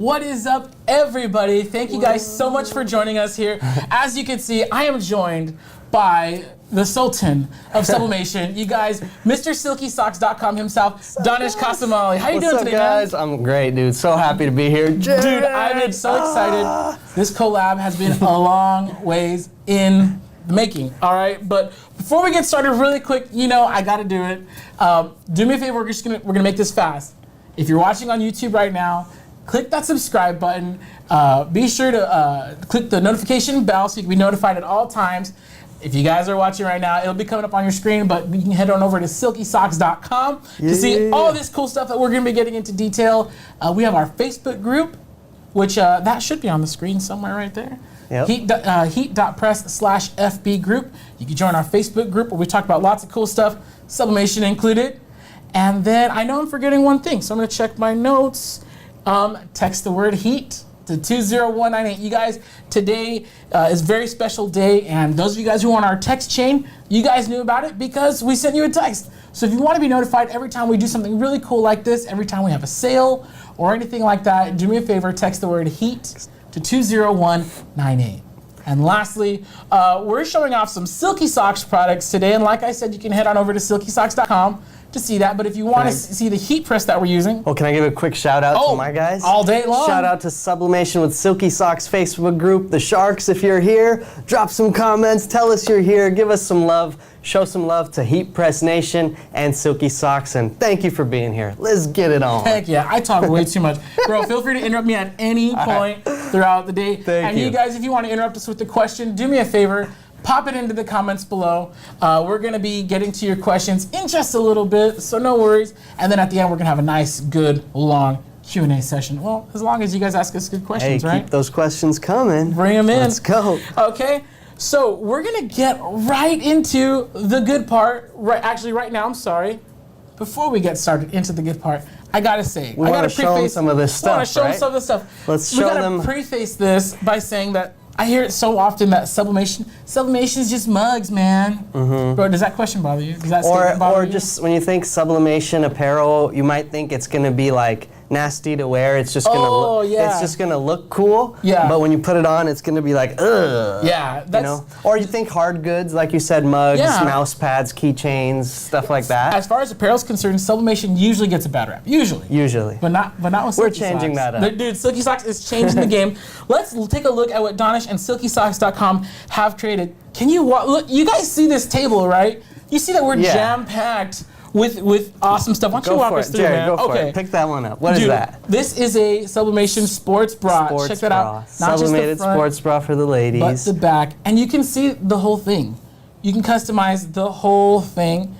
What is up, everybody? Thank you guys so much for joining us here. As you can see, I am joined by the Sultan of Sublimation. You guys, Mr. SilkySocks.com himself, Dannesh Kasamali. How you doing today, guys? man? I'm great, dude. So happy to be here. Jared. Dude, I've been so excited. This collab has been a long ways in the making, all right? But before we get started, really quick, you know, I gotta do it. Do me a favor, we're gonna make this fast. If you're watching on YouTube right now, click that subscribe button. Be sure to click the notification bell so you can be notified at all times. If you guys are watching right now, it'll be coming up on your screen, but you can head on over to SilkySocks.com to see all this cool stuff that we're gonna be getting into detail. We have our Facebook group, which that should be on the screen somewhere right there. Yep. Heat.press/FB group. You can join our Facebook group where we talk about lots of cool stuff, sublimation included. And then I know I'm forgetting one thing, so I'm gonna check my notes. Text the word HEAT to 20198. You guys, today is a very special day, and those of you guys who are on our text chain, you guys knew about it because we sent you a text. So if you want to be notified every time we do something really cool like this, every time we have a sale or anything like that, do me a favor, text the word HEAT to 20198. And lastly, we're showing off some Silky Socks products today, and like I said, you can head on over to SilkySocks.com to see that, but if you want to see the heat press that we're using. Oh, can I give a quick shout out to my guys? All day long. Shout out to Sublimation with Silky Socks Facebook group. The Sharks, if you're here, drop some comments, tell us you're here, give us some love, show some love to Heat Press Nation and Silky Socks, and thank you for being here. Let's get it on. Heck yeah, I talk way too much. Bro, feel free to interrupt me at any point throughout the day. Thank you. You guys, if you want to interrupt us with a question, do me a favor. Pop it into the comments below. We're gonna be getting to your questions in just a little bit, so no worries. And then at the end, we're gonna have a nice, good, long Q&A session. Well, as long as you guys ask us good questions, right? Keep those questions coming. Bring them in. Let's go. Okay, so we're gonna get right into the good part. Right now, I'm sorry. Before we get started into the good part, I gotta say, I gotta show them some of this stuff, I wanna show them some of this stuff. Let's show them. We gotta preface this by saying that I hear it so often that sublimation is just mugs, man. Mm-hmm. Bro, does that question bother you? Does that statement bother you? Or just when you think sublimation apparel, you might think it's gonna be like nasty to wear. It's just gonna it's just gonna look cool. Yeah. But when you put it on, it's gonna be like, ugh. Yeah. You know? Or you think hard goods, like you said, mugs, mouse pads, keychains, stuff like that. As far as apparel is concerned, sublimation usually gets a bad rap. Usually. But not with Silky Socks. We're changing that up. Dude, Silky Socks is changing the game. Let's take a look at what Dannesh and SilkySocks.com have created. Can you look? You guys see this table, right? You see that we're jam-packed with awesome stuff. Why don't you walk us through, Jared, man? Go for it. Pick that one up. What is that? This is a Sublimation sports bra. Check that out. Not Sublimated just the front, sports bra for the ladies. but the back. And you can see the whole thing. You can customize the whole thing.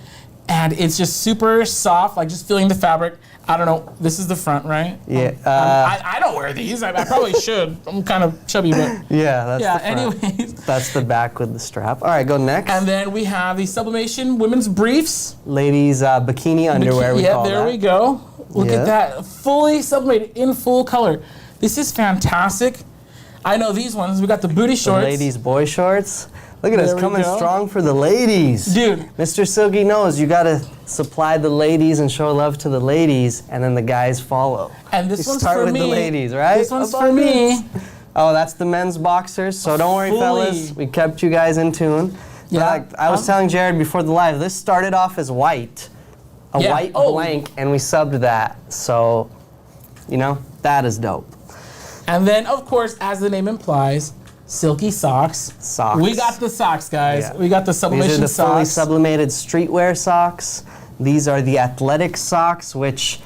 And it's just super soft, like just feeling the fabric. I don't know. This is the front, right? Yeah. I don't wear these. I probably should. I'm kind of chubby, but yeah, that's the front. Anyways. That's the back with the strap. All right, go next. And then we have the Sublimation women's briefs. Ladies bikini underwear, we call that. Yeah, there we go. Look at that. Fully sublimated in full color. This is fantastic. I know these ones. We got the booty shorts. The ladies' boy shorts. Look at us coming strong for the ladies. Dude. Mr. Silky knows you got to supply the ladies and show love to the ladies, and then the guys follow. And this one's start for with me. the ladies, right? This one's for me. Oh, that's the men's boxers, so don't worry, fellas. We kept you guys in tune. Yeah. I was telling Jared before the live, this started off as white. White blank, and we subbed that. So, you know, that is dope. And then, of course, as the name implies, Silky Socks. We got the socks, guys. Yeah. We got the Sublimation socks. These are the fully socks. sublimated streetwear socks. These are the athletic socks, which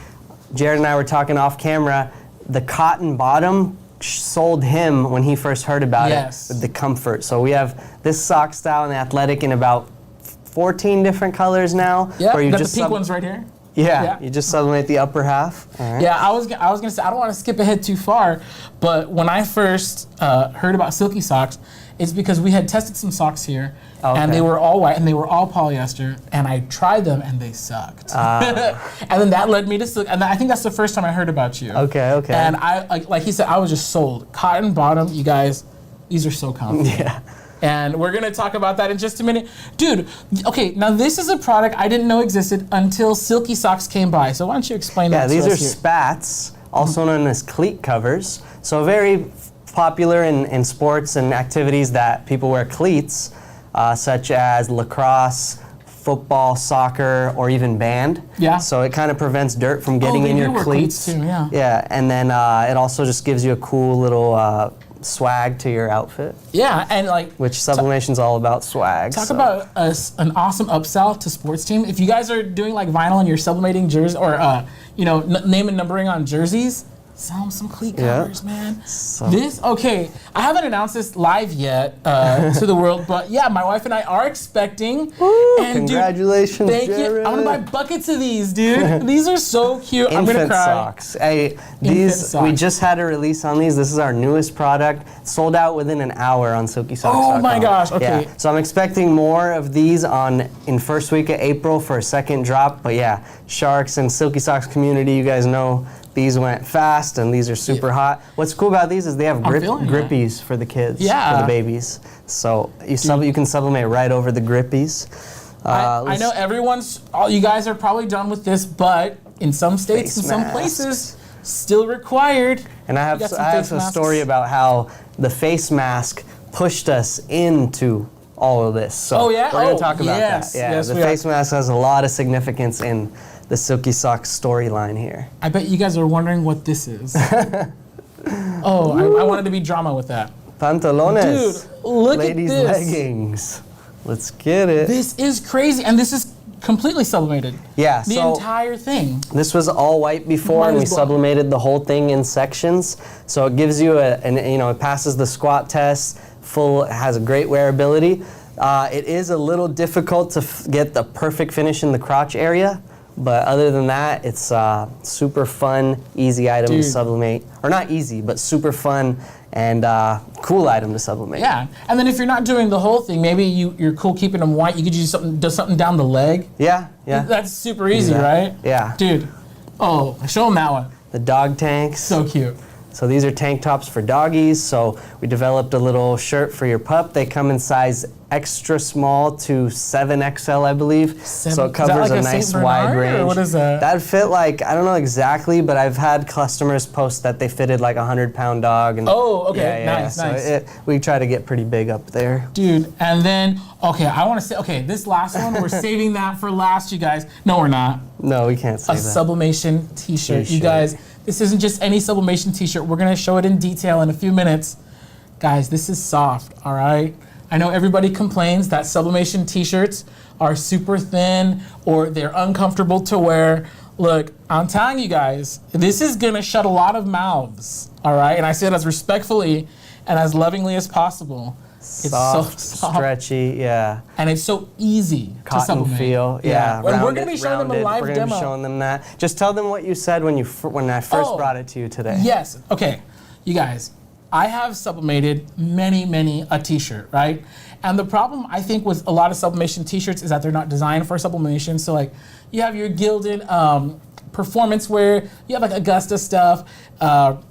Jared and I were talking off camera. The cotton bottom sold him when he first heard about it with the comfort. So we have this sock style and the athletic in about 14 different colors now. Yeah, the pink one's right here. Yeah, you just sublimate the upper half. All right. Yeah, I was gonna say I don't want to skip ahead too far, but when I first heard about Silky Socks, it's because we had tested some socks here, and they were all white and they were all polyester, and I tried them and they sucked. And then that led me to Silky, and I think that's the first time I heard about you. Okay. And I like he said, I was just sold. Cotton bottom, you guys, these are so comfortable. Yeah. And we're gonna talk about that in just a minute. Dude, okay, now this is a product I didn't know existed until Silky Socks came by. So why don't you explain that to us here? Yeah, these are spats. also known as cleat covers. So very popular in sports and activities that people wear cleats, such as lacrosse, football, soccer, or even band. Yeah. So it kind of prevents dirt from getting in your cleats. Too, yeah. Yeah, and then it also just gives you a cool little swag to your outfit. Yeah, and like which Sublimation's all about swag. Talk about an awesome upsell to sports team. If you guys are doing like vinyl and you're sublimating jerseys or name and numbering on jerseys, sell them some cleat covers, man. So I haven't announced this live yet to the world, but yeah, my wife and I are expecting. Woo, and dude, congratulations, thank you. I'm gonna buy buckets of these, dude. These are so cute. I'm gonna cry. Socks. Hey, we just had a release on these. This is our newest product. Sold out within an hour on SilkySocks.com. Oh my gosh, okay. Yeah. So I'm expecting more of these in first week of April for a second drop. But yeah, Sharks and Silky Socks community, you guys know these went fast and these are super hot. What's cool about these is they have grippies for the kids, for the babies. So you can sublimate right over the grippies. I know all you guys are probably done with this, but in some states and some places, still required. And I have a story about how the face mask pushed us into all of this. So we're going to talk about that. Yeah, the face mask has a lot of significance in the Silky Socks storyline here. I bet you guys are wondering what this is. I wanted to be drama with that. Pantalones. Dude, look at this. Ladies' leggings. Let's get it. This is crazy, and this is completely sublimated. Yeah, the entire thing. This was all white before, and we sublimated the whole thing in sections. So it gives you it passes the squat test. It has a great wearability. It is a little difficult to get the perfect finish in the crotch area. But other than that, it's super fun, easy item to sublimate. Or not easy, but super fun and cool item to sublimate. Yeah, and then if you're not doing the whole thing, maybe you're cool keeping them white. You could do something down the leg. Yeah. That's super easy, right? Yeah. Dude, show them that one. The dog tanks. So cute. So these are tank tops for doggies. So we developed a little shirt for your pup. They come in size extra small to 7XL, I believe. So it covers a nice wide range. Or what is that? That'd fit I don't know exactly, but I've had customers post that they fitted like a 100-pound dog. And nice. So we try to get pretty big up there. Dude, and then, I want to say, this last one, we're saving that for last, you guys. No, we're not. No, we can't say that. A sublimation t-shirt. You guys, this isn't just any sublimation t-shirt. We're going to show it in detail in a few minutes. Guys, this is soft, all right? I know everybody complains that sublimation t-shirts are super thin or they're uncomfortable to wear. Look, I'm telling you guys, this is going to shut a lot of mouths, all right? And I say it as respectfully and as lovingly as possible. It's soft, so soft, stretchy, and it's so easy to sublimate. Feel, and we're going to be showing them a live demo. We're going to be showing them that. Just tell them what you said when I first brought it to you today. Yes. Okay, you guys. I have sublimated many a t-shirt, right? And the problem I think with a lot of sublimation t-shirts is that they're not designed for sublimation. So you have your gilded performance wear, you have Augusta stuff.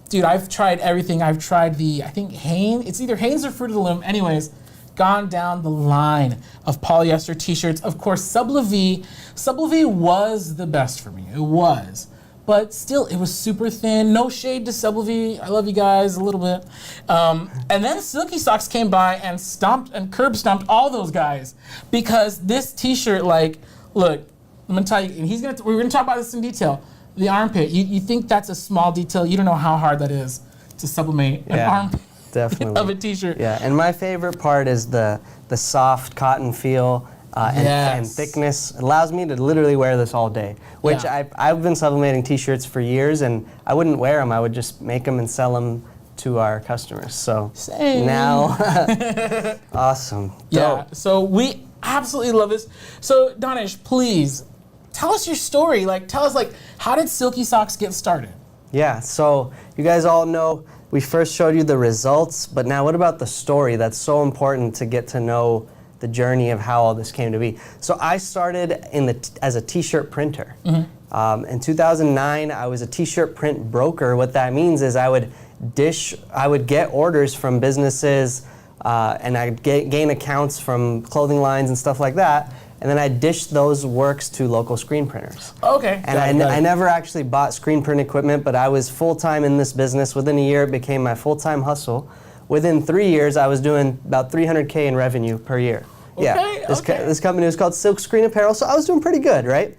Dude, I've tried everything. I've tried I think Hanes, it's either Hanes or Fruit of the Loom. Anyways, gone down the line of polyester t-shirts. Of course, Subli-V was the best for me. It was. But still, it was super thin. No shade to Subli-V. I love you guys a little bit. And then Silky Socks came by and curb stomped all those guys because this t-shirt, look, I'm gonna tell you, and we're gonna talk about this in detail. The armpit, you think that's a small detail. You don't know how hard that is to sublimate an armpit of a t-shirt. Yeah, and my favorite part is the soft cotton feel. And thickness. It allows me to literally wear this all day, which I've been sublimating t-shirts for years, and I wouldn't wear them. I would just make them and sell them to our customers. So now, awesome. Yeah, so we absolutely love this. So Dannesh, please, tell us your story. Tell us, how did Silky Socks get started? Yeah, so you guys all know we first showed you the results, but now what about the story? That's so important to get to know the journey of how all this came to be. So I started as a t-shirt printer. Mm-hmm. In 2009, I was a t-shirt print broker. What that means is I would get orders from businesses and I'd gain accounts from clothing lines and stuff like that. and then I dished those works to local screen printers. Okay. And I never actually bought screen print equipment, but I was full-time in this business. Within a year, it became my full-time hustle. Within 3 years, I was doing about $300K in revenue per year. Okay, This company was called Silk Screen Apparel, so I was doing pretty good, right?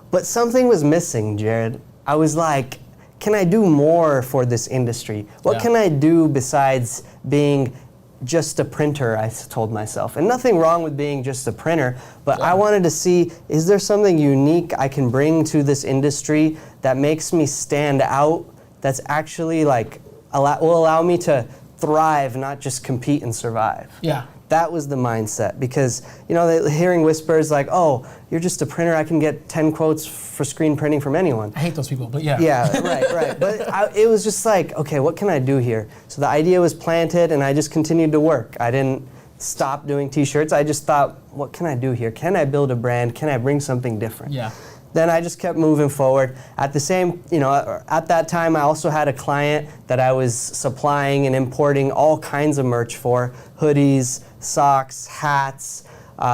But something was missing, Jared. I was like, can I do more for this industry? What can I do besides being just a printer, I told myself. And nothing wrong with being just a printer, but I wanted to see, is there something unique I can bring to this industry that makes me stand out, that's actually like, will allow me to thrive, not just compete and survive. Yeah. That was the mindset, because hearing whispers like, "Oh, you're just a printer. I can get 10 quotes for screen printing from anyone." I hate those people, but yeah. Yeah, right. But it was just like, okay, what can I do here? So the idea was planted, and I just continued to work. I didn't stop doing T-shirts. I just thought, what can I do here? Can I build a brand? Can I bring something different? Yeah. Then I just kept moving forward. At that time, I also had a client that I was supplying and importing all kinds of merch for: hoodies, socks, hats,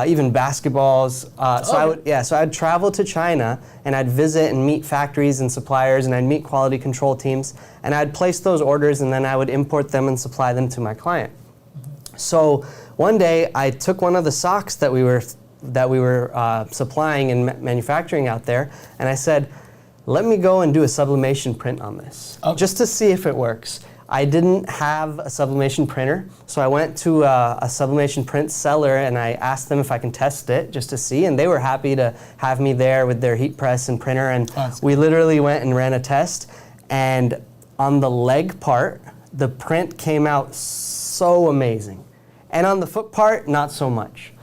even basketballs. So I'd travel to China and I'd visit and meet factories and suppliers, and I'd meet quality control teams, and I'd place those orders, and then I would import them and supply them to my client. So one day I took one of the socks that we were supplying and manufacturing out there, and I said, let me go and do a sublimation print on this, just to see if it works. I didn't have a sublimation printer, so I went to a sublimation print seller and I asked them if I can test it just to see, and they were happy to have me there with their heat press and printer, and we literally went and ran a test, and on the leg part, the print came out so amazing, and on the foot part, not so much.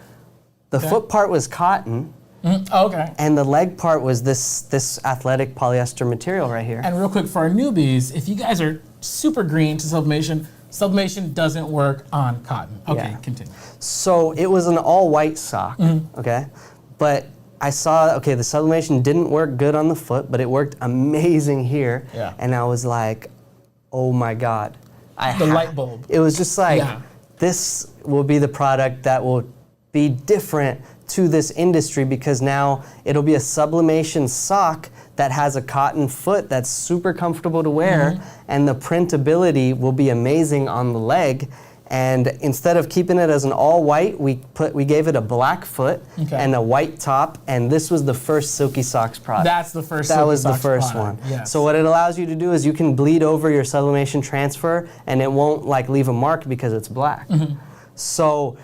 The foot part was cotton, and the leg part was this athletic polyester material right here. And real quick, for our newbies, if you guys are super green to sublimation, sublimation doesn't work on cotton. Okay, continue. So it was an all-white sock, okay? But I saw, the sublimation didn't work good on the foot, but it worked amazing here. Yeah. And I was like, oh my God. The light bulb. It was just like, this will be the product that will be different to this industry, because now it'll be a sublimation sock that has a cotton foot that's super comfortable to wear, and the printability will be amazing on the leg. And instead of keeping it as an all white, we gave it a black foot and a white top, and this was the first Silky Socks product. That's the first. That was the first one. Yes. So what it allows you to do is you can bleed over your sublimation transfer, and it won't leave a mark because it's black. So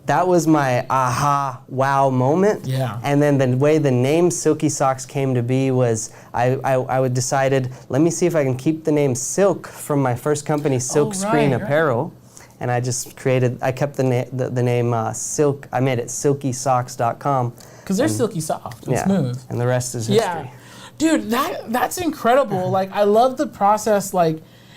that was my aha, wow moment. Yeah. And then the way the name Silky Socks came to be was I decided, let me see if I can keep the name Silk from my first company, Silk Screen Apparel. And I kept the name Silk. I made it silkysocks.com. Because they're silky soft and smooth. And the rest is history. Yeah. Dude, that's incredible. I love the process,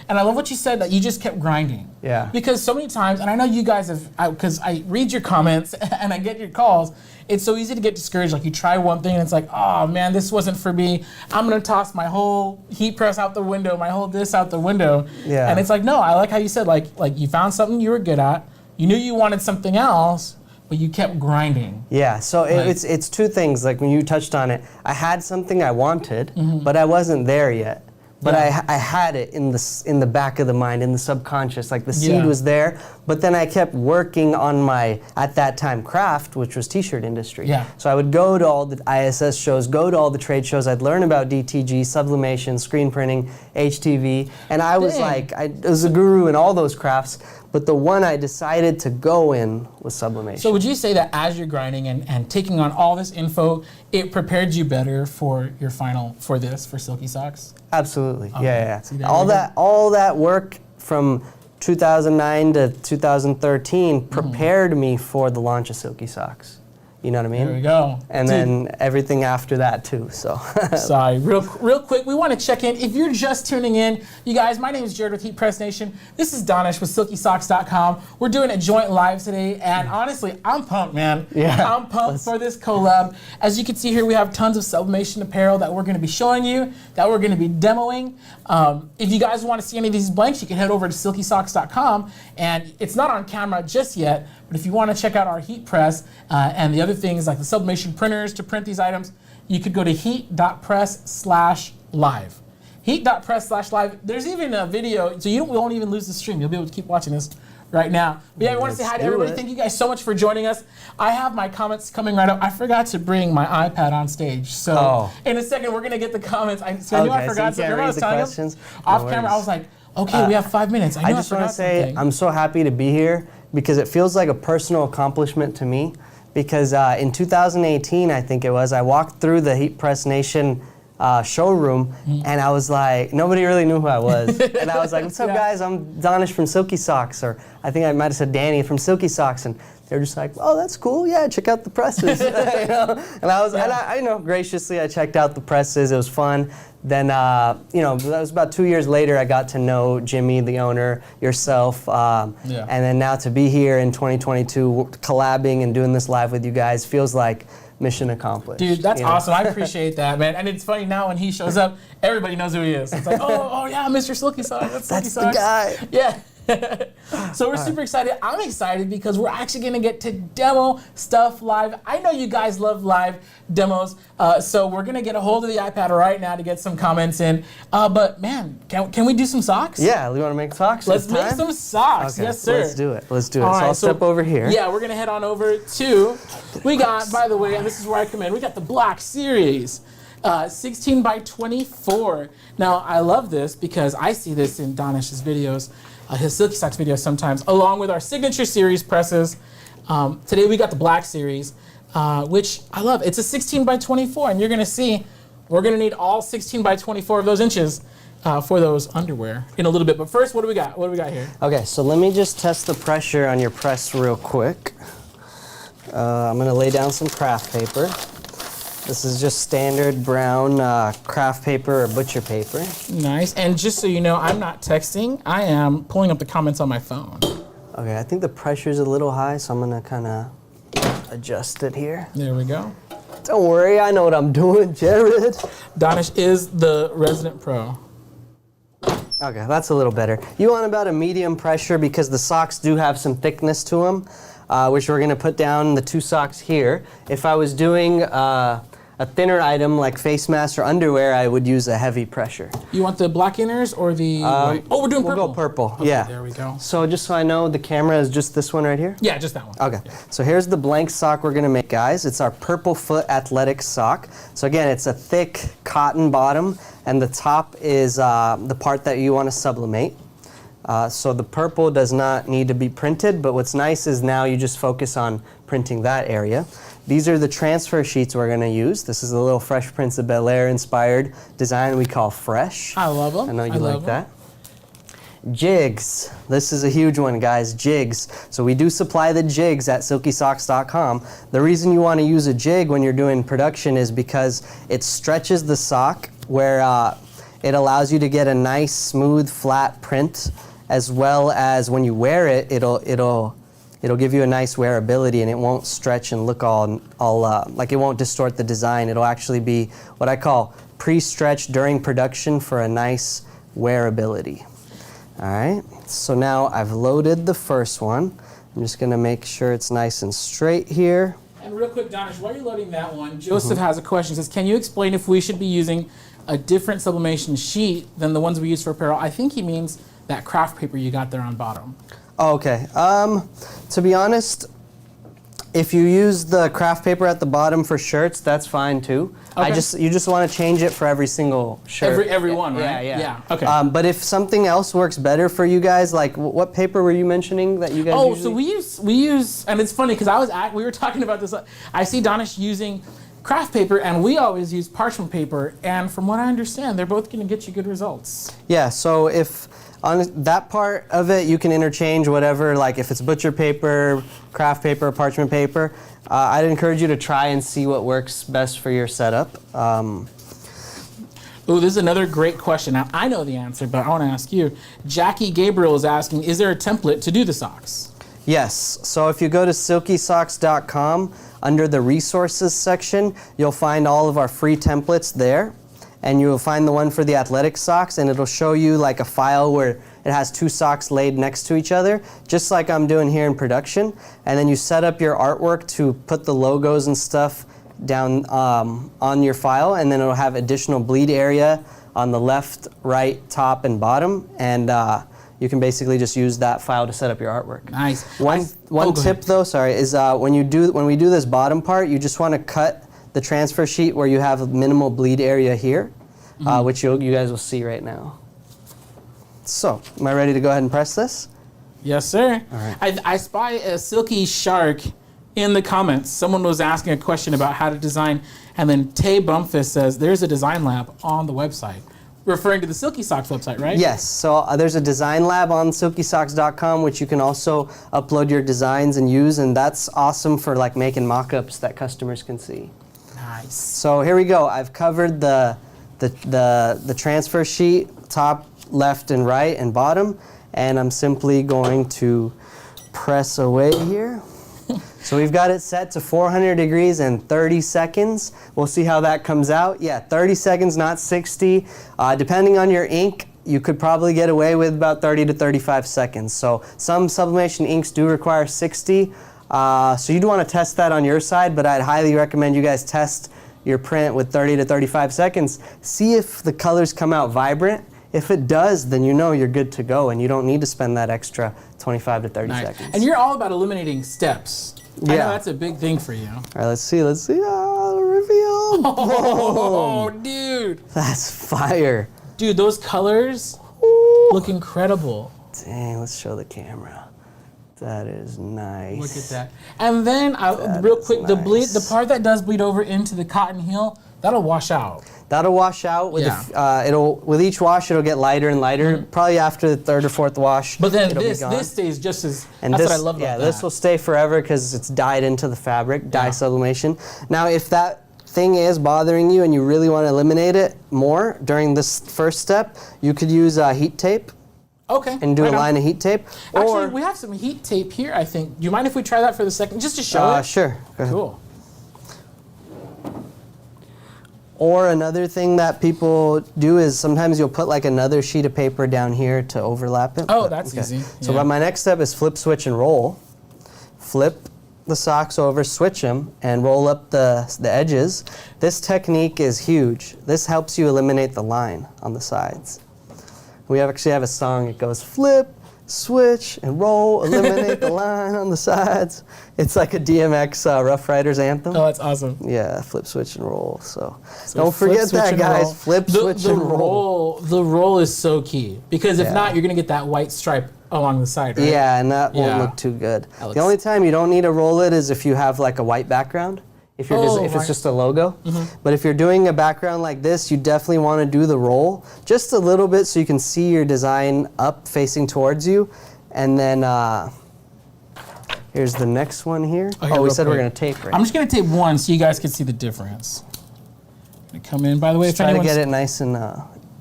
and I love what you said, that you just kept grinding. Yeah. Because so many times, and I know you guys have, because I read your comments and I get your calls, it's so easy to get discouraged. You try one thing and it's like, oh man, this wasn't for me. I'm gonna toss my whole heat press out the window, my whole this out the window. Yeah. And it's like, no, I like how you said, you found something you were good at, you knew you wanted something else, but you kept grinding. Yeah, so it's two things. When you touched on it, I had something I wanted, but I wasn't there yet. But I had it in the back of the mind, in the subconscious, the seed was there. But then I kept working on my, at that time, craft, which was t-shirt industry. Yeah. So I would go to all the ISS shows, go to all the trade shows. I'd learn about DTG, sublimation, screen printing, HTV, and I was I was a guru in all those crafts. But the one I decided to go in was sublimation. So would you say that as you're grinding and taking on all this info, it prepared you better for your for Silky Socks? Absolutely. Okay. Yeah. See, all that work from 2009 to 2013 prepared me for the launch of Silky Socks. You know what I mean? There we go. And then everything after that too, so. Sorry, real quick, we want to check in. If you're just tuning in, you guys, my name is Jared with Heat Press Nation. This is Dannesh with SilkySocks.com. We're doing a joint live today, and honestly, I'm pumped, man. Yeah. I'm pumped for this collab. As you can see here, we have tons of sublimation apparel that we're going to be showing you, that we're going to be demoing. If you guys want to see any of these blanks, you can head over to SilkySocks.com, and it's not on camera just yet, But if you want to check out our heat press and the other things like the sublimation printers to print these items, you could go to heat.press/live. Heat.press/live. There's even a video, so you won't even lose the stream. You'll be able to keep watching this right now. But yeah, I want to say hi to everybody. Thank you guys so much for joining us. I have my comments coming right up. I forgot to bring my iPad on stage. So in a second, we're going to get the comments. I knew I forgot something. I was telling you off camera, I was like, okay, we have 5 minutes. I just want to say I'm so happy to be here because it feels like a personal accomplishment to me. Because in 2018, I think it was, I walked through the Heat Press Nation showroom, and I was like, nobody really knew who I was. And I was like, what's up, guys? I'm Dannesh from Silky Socks, or I think I might have said Danny from Silky Socks. And they're just like, oh, that's cool. Yeah, check out the presses. You know? And I was, and I graciously, I checked out the presses. It was fun. Then, that was about 2 years later, I got to know Jimmy, the owner, yourself. And then now to be here in 2022, collabing and doing this live with you guys feels like mission accomplished. Dude, that's awesome. I appreciate that, man. And it's funny now when he shows up, everybody knows who he is. It's like, oh yeah, Mr. Silky Socks. That's the guy. Yeah. So we're super excited. I'm excited because we're actually going to get to demo stuff live. I know you guys love live demos, so we're going to get a hold of the iPad right now to get some comments in. But man, can we do some socks? Yeah, we want to make socks? Let's make some socks. Okay, yes, sir. Let's do it. Let's do it. So I'll step over here. Yeah, we're going to head on over to, we got, by the way, and this is where I come in, we got the Black Series. 16 by 24. Now, I love this because I see this in Dannesh's videos, his Silky Socks videos sometimes, along with our Signature Series presses. Today we got the Black Series, which I love. It's a 16 by 24, and you're going to see we're going to need all 16 by 24 of those inches for those underwear in a little bit. But first, what do we got? What do we got here? Okay, so let me just test the pressure on your press real quick. I'm going to lay down some craft paper. This is just standard brown craft paper or butcher paper. Nice. And just so you know, I'm not texting. I am pulling up the comments on my phone. Okay, I think the pressure's a little high, so I'm going to kind of adjust it here. There we go. Don't worry, I know what I'm doing, Jared. Dannesh is the resident pro. Okay, that's a little better. You want about a medium pressure because the socks do have some thickness to them, which we're going to put down the two socks here. If I was doing a thinner item like face masks or underwear, I would use a heavy pressure. You want the black inners or the white? Oh, we're doing purple. We'll go purple, okay, yeah. There we go. So just so I know, the camera is just this one right here? Yeah, just that one. Okay, yeah. So here's the blank sock we're gonna make, guys. It's our purple foot athletic sock. So again, it's a thick cotton bottom, and the top is the part that you wanna sublimate. So the purple does not need to be printed, but what's nice is now you just focus on printing that area. These are the transfer sheets we're going to use. This is a little Fresh Prince of Bel-Air inspired design we call Fresh. I love them. I know you like that. Jigs. This is a huge one, guys. Jigs. So we do supply the jigs at silkysocks.com. The reason you want to use a jig when you're doing production is because it stretches the sock where it allows you to get a nice, smooth, flat print, as well as when you wear it, it'll give you a nice wearability, and it won't stretch and look all like it won't distort the design. It'll actually be what I call pre-stretched during production for a nice wearability. All right, so now I've loaded the first one. I'm just gonna make sure it's nice and straight here. And real quick, Dannesh, while you're loading that one, Joseph has a question. He says, can you explain if we should be using a different sublimation sheet than the ones we use for apparel? I think he means that craft paper you got there on bottom. Oh, okay. To be honest, if you use the craft paper at the bottom for shirts, that's fine too. Okay. You just want to change it for every single shirt. Every one, right? Yeah. Okay. But if something else works better for you guys, like what paper were you mentioning that you guys usually? So we use, and it's funny because we were talking about this. I see Dannesh using craft paper, and we always use parchment paper. And from what I understand, they're both going to get you good results. Yeah. So if on that part of it, you can interchange whatever, like if it's butcher paper, craft paper, parchment paper. I'd encourage you to try and see what works best for your setup. Oh, this is another great question. Now, I know the answer, but I want to ask you. Jackie Gabriel is asking, is there a template to do the socks? Yes. So if you go to silkysocks.com, under the resources section, you'll find all of our free templates there. and you will find the one for the athletic socks, and it'll show you like a file where it has 2 socks laid next to each other, just like I'm doing here in production. And then you set up your artwork to put the logos and stuff down on your file, and then it'll have additional bleed area on the left, right, top, and bottom, and you can basically just use that file to set up your artwork. Nice. One tip though, sorry, is when we do this bottom part, you just want to cut the transfer sheet where you have minimal bleed area here, which you guys will see right now. So, am I ready to go ahead and press this? Yes, sir. All right. I spy a Silky Shark in the comments. Someone was asking a question about how to design, and then Tay Bumpfist says there's a design lab on the website, referring to the Silky Socks website, right? Yes. So there's a design lab on silkysocks.com, which you can also upload your designs and use, and that's awesome for like making mock-ups that customers can see. Nice. So here we go. I've covered the transfer sheet, top, left, and right, and bottom, and I'm simply going to press away here. So we've got it set to 400 degrees and 30 seconds. We'll see how that comes out. Yeah, 30 seconds, not 60. Depending on your ink, you could probably get away with about 30 to 35 seconds. So some sublimation inks do require 60. So you'd want to test that on your side, but I'd highly recommend you guys test your print with 30 to 35 seconds. See if the colors come out vibrant. If it does, then you know you're good to go, and you don't need to spend that extra 25 to 30 seconds. And you're all about eliminating steps. Yeah. I know that's a big thing for you. All right, let's see. Oh, reveal. Oh, dude. That's fire. Dude, those colors look incredible. Dang, let's show the camera. That is nice. Look at that. And then, real quick, nice. the part that does bleed over into the cotton heel, that'll wash out. That'll wash out with with each wash. It'll get lighter and lighter. Probably after the 3rd or 4th wash. But then this stays just as. And that's this, what I love about that. Yeah, this will stay forever because it's dyed into the fabric, dye sublimation. Now, if that thing is bothering you and you really want to eliminate it more during this first step, you could use heat tape. Okay. And do a line of heat tape. Actually, we have some heat tape here, I think. Do you mind if we try that for the second, just to show it? Sure. Go ahead. Cool. Or another thing that people do is sometimes you'll put like another sheet of paper down here to overlap it. Oh, that's easy. So my next step is flip, switch, and roll. Flip the socks over, switch them, and roll up the edges. This technique is huge. This helps you eliminate the line on the sides. We actually have a song. It goes flip, switch, and roll, eliminate the line on the sides. It's like a DMX Rough Riders anthem. Oh, that's awesome. Yeah, flip, switch, and roll. So don't forget that, guys. Flip, switch, and roll. The roll is so key, because if not, you're going to get that white stripe along the side, right? Yeah, and that won't look too good. The only time you don't need to roll it is if you have like a white background. If it's just a logo. But if you're doing a background like this, you definitely want to do the roll just a little bit so you can see your design up facing towards you. And then here's the next one here. Oh, we said we're going to tape, right? I'm just going to tape one so you guys can see the difference. I'm going to come in, by the way. Just try to get it nice and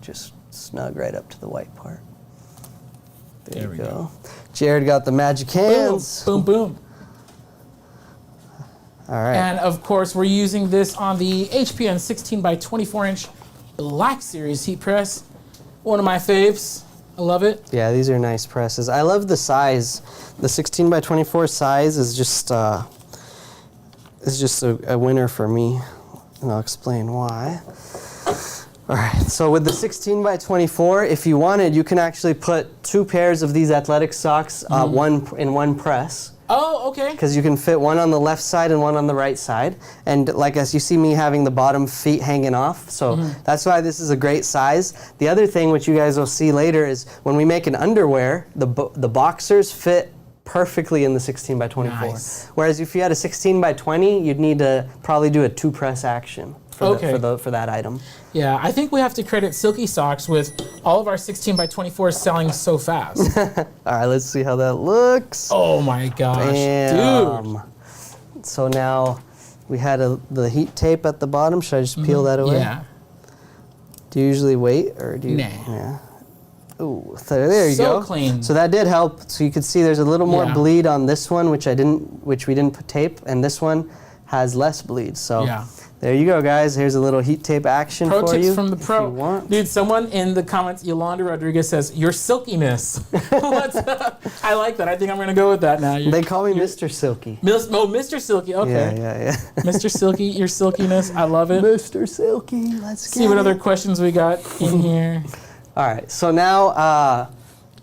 just snug right up to the white part. There we go. Jared got the magic hands. Boom, boom, boom. All right. And of course, we're using this on the HPN 16 by 24 inch Black Series heat press. One of my faves. I love it. Yeah, these are nice presses. I love the size. The 16 by 24 size is just a winner for me, and I'll explain why. All right, so with the 16 by 24, if you wanted, you can actually put 2 pairs of these athletic socks one in one press. Oh, okay. Because you can fit one on the left side and one on the right side. And like as you see me having the bottom feet hanging off, so that's why this is a great size. The other thing which you guys will see later is when we make an underwear, the boxers fit perfectly in the 16 by 24. Nice. Whereas if you had a 16 by 20, you'd need to probably do a 2 press action for that item. Yeah, I think we have to credit Silky Socks with all of our 16 by 24 selling so fast. All right, let's see how that looks. Oh my gosh, dude. So now we had the heat tape at the bottom. Should I just peel that away? Yeah. Do you usually wait, or do you? Nah. Yeah. Ooh, there you go. So clean. So that did help. So you could see there's a little more bleed on this one, which we didn't put tape, and this one has less bleed. So There you go, guys. Here's a little heat tape action Pro for tips you. from the pro. If you want. Dude, someone in the comments, Yolanda Rodriguez says, your silkiness. What's up? I like that. I think I'm going to go with that now. They call me Mr. Silky. Mr. Silky. Okay. Yeah. Mr. Silky, your silkiness. I love it. Mr. Silky, let's see what other questions we got in here. All right. So now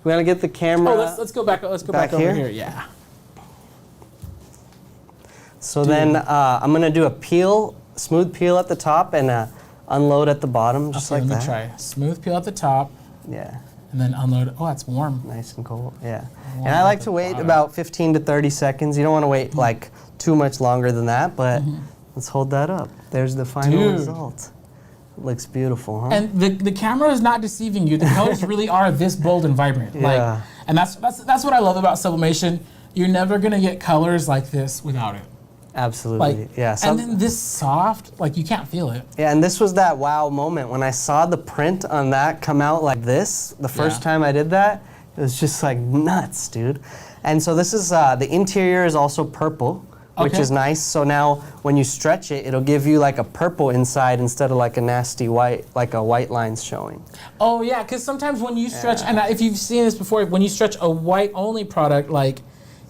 we're going to get the camera. Oh, let's go back. Let's go back over here. Yeah. So then I'm going to do a smooth peel at the top and unload at the bottom, just like that. Let me try. Smooth peel at the top. Yeah. And then unload. Oh, that's warm. Nice and cold. Yeah. Warm and I like at to the wait bottom. about 15 to 30 seconds. You don't want to wait like too much longer than that, but let's hold that up. There's the final result. It looks beautiful, huh? And the camera is not deceiving you. The colors really are this bold and vibrant. Yeah. And that's what I love about sublimation. You're never gonna get colors like this without it. Absolutely. Yeah. And then this soft, like you can't feel it. Yeah, and this was that wow moment when I saw the print on that come out like this. The first time I did that, it was just like nuts, dude. And so this is the interior is also purple, which is nice. So now when you stretch it, it'll give you like a purple inside instead of like a nasty white, like a white lines showing. Oh yeah, because sometimes when you stretch, and if you've seen this before, when you stretch a white only product, like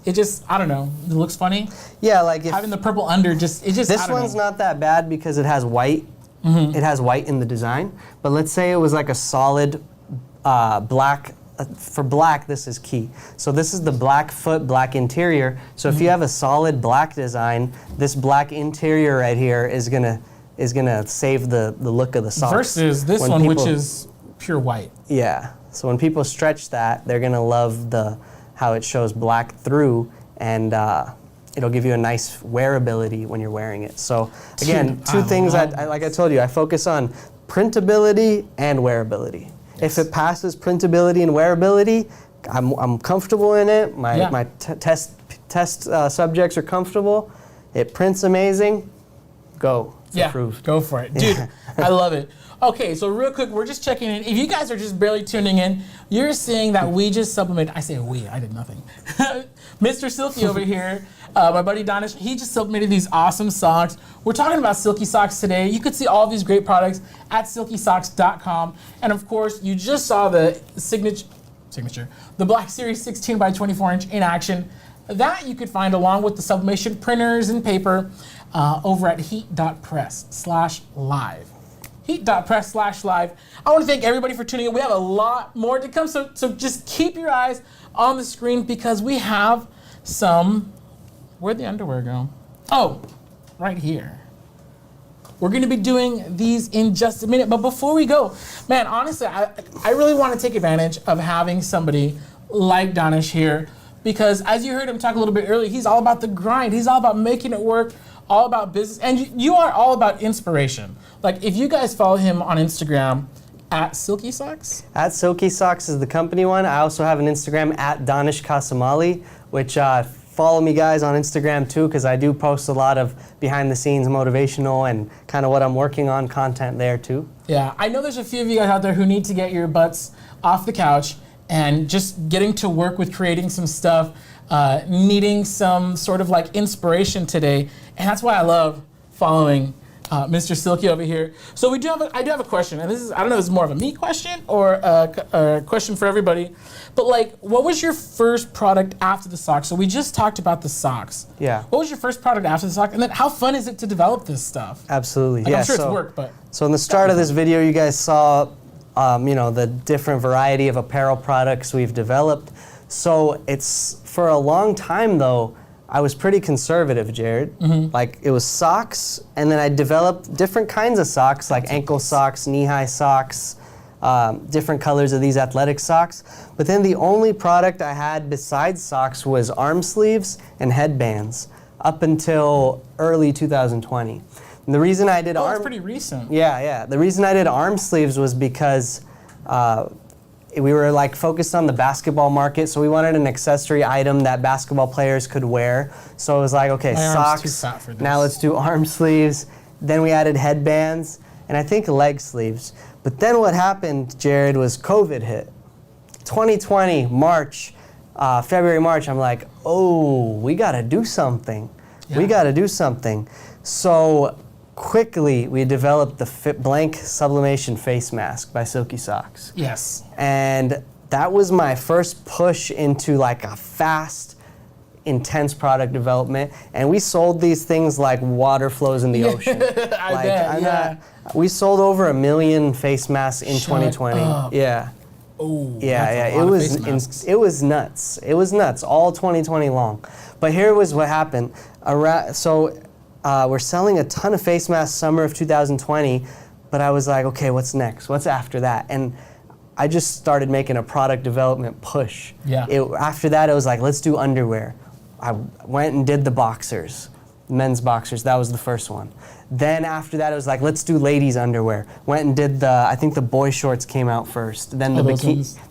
it just, I don't know, it looks funny. Yeah, like if having the purple under, this one's not that bad because it has white. It has white in the design. But let's say it was like a solid black. For black, this is key. So this is the black foot, black interior. So if you have a solid black design, this black interior right here is gonna save the look of the socks. Versus this one, which is pure white. Yeah. So when people stretch that, they're gonna love how it shows black through, and it'll give you a nice wearability when you're wearing it. So again, two things that, like I told you, I focus on printability and wearability. If it passes printability and wearability, I'm comfortable in it. My test subjects are comfortable. It prints amazing. Go. It's approved. Go for it. Dude, I love it. Okay, so real quick, we're just checking in. If you guys are just barely tuning in, you're seeing that we just sublimated. I say we, I did nothing. Mr. Silky over here, my buddy Dannesh, he just sublimated these awesome socks. We're talking about Silky Socks today. You could see all of these great products at silkysocks.com. And of course, you just saw the signature, the Black Series 16 by 24 inch in action. That you could find along with the sublimation printers and paper over at heat.press/live. Heat.press/live. I want to thank everybody for tuning in. We have a lot more to come, so just keep your eyes on the screen because we have some. Where'd the underwear go? Oh, right here. We're going to be doing these in just a minute, but before we go, man, honestly, I really want to take advantage of having somebody like Dannesh here because as you heard him talk a little bit earlier, he's all about the grind. He's all about making it work, all about business, and you are all about inspiration. Like, if you guys follow him on Instagram, at Silky Socks? At Silky Socks is the company one. I also have an Instagram at Dannesh Kasamali, which follow me guys on Instagram too, because I do post a lot of behind the scenes motivational and kind of what I'm working on content there too. Yeah, I know there's a few of you guys out there who need to get your butts off the couch and just getting to work with creating some stuff, needing some sort of like inspiration today. And that's why I love following Mr. Silky over here. So I do have a question, and this is, I don't know if it's more of a me question or a question for everybody, but like, what was your first product after the socks? So we just talked about the socks. Yeah. What was your first product after the socks? And then how fun is it to develop this stuff? Absolutely, like, yeah. I'm sure it's work, but. So in the start of this video, you guys saw, the different variety of apparel products we've developed. So it's, for a long time though, I was pretty conservative, Jared. Like, it was socks, and then I developed different kinds of socks, like ankle socks, knee-high socks, different colors of these athletic socks. But then the only product I had besides socks was arm sleeves and headbands up until early 2020. And the reason I did that's pretty recent. Yeah. The reason I did arm sleeves was because we were like focused on the basketball market, so we wanted an accessory item that basketball players could wear. So it was like, okay, socks, now let's do arm sleeves. Then we added headbands, and I think leg sleeves. But then what happened, Jared, was COVID hit. 2020, February, March, I'm like, oh, we gotta do something. Yeah. We gotta do something. So quickly we developed the blank sublimation face mask by Silky Socks. Yes. And that was my first push into like a fast, intense product development. And we sold these things like water flows in the ocean. I bet. We sold over 1 million face masks in Shut 2020. up. Yeah. Oh, Yeah. It was nuts. It was nuts all 2020 long. But here was what happened. We're selling a ton of face masks summer of 2020, but I was like, okay, what's next? What's after that? And I just started making a product development push. Yeah. After that, it was like, let's do underwear. I went and did the boxers, men's boxers. That was the first one. Then after that, it was like, let's do ladies' underwear. Went and did I think the boy shorts came out first. Then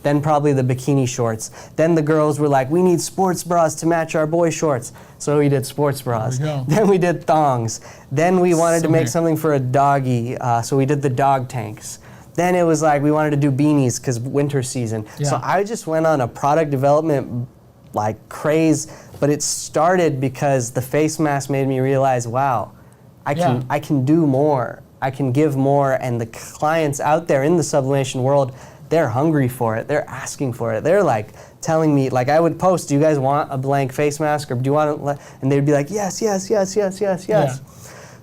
then probably the bikini shorts. Then the girls were like, we need sports bras to match our boy shorts. So we did sports bras. Then we did thongs. Then we wanted to make something for a doggy. So we did the dog tanks. Then it was like, we wanted to do beanies because winter season. Yeah. So I just went on a product development like craze, but it started because the face mask made me realize, wow, I can do more. I can give more, and the clients out there in the sublimation world, they're hungry for it. They're asking for it. They're like telling me, like I would post, do you guys want a blank face mask, or do you want to, and they'd be like, yes. Yeah.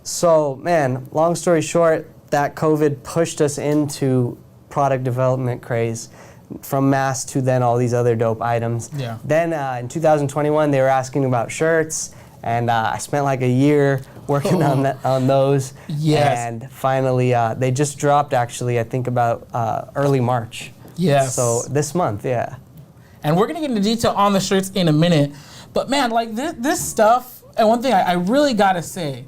So man, long story short, that COVID pushed us into product development craze, from masks to then all these other dope items. Yeah. Then in 2021, they were asking about shirts, and I spent like a year working on those. Yes. And finally, they just dropped actually, I think about early March. Yes. So this month, yeah. And we're gonna get into detail on the shirts in a minute. But man, like this stuff, and one thing I really gotta say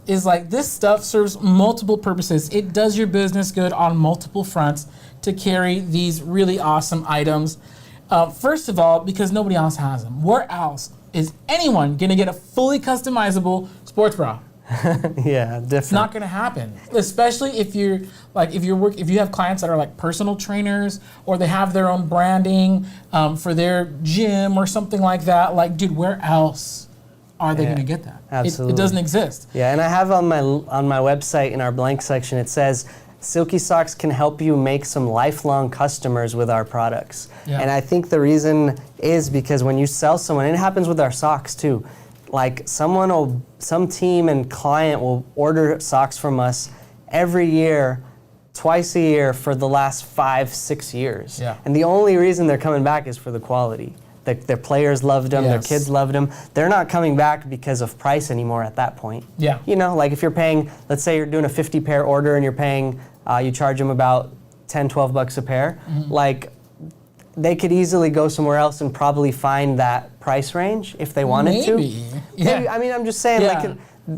is like this stuff serves multiple purposes. It does your business good on multiple fronts to carry these really awesome items. First of all, because nobody else has them. Where else is anyone gonna get a fully customizable sports bra? Yeah, different. It's not gonna happen, especially if you have clients that are like personal trainers, or they have their own branding for their gym or something like that. Like, dude, where else are they gonna get that? Absolutely. It doesn't exist. Yeah, and I have on my website in our blank section, it says, Silky Socks can help you make some lifelong customers with our products. Yeah. And I think the reason is because when you sell someone, and it happens with our socks too, like some team and client will order socks from us every year, twice a year for the last 5-6 years. Yeah. And the only reason they're coming back is for the quality. Their players loved them, their kids loved them. They're not coming back because of price anymore at that point. Yeah. You know, like if you're paying, let's say you're doing a 50 pair order and you're paying, you charge them about 10, 12 bucks a pair, like they could easily go somewhere else and probably find that price range if they wanted to. Yeah. Maybe, I mean, I'm just saying,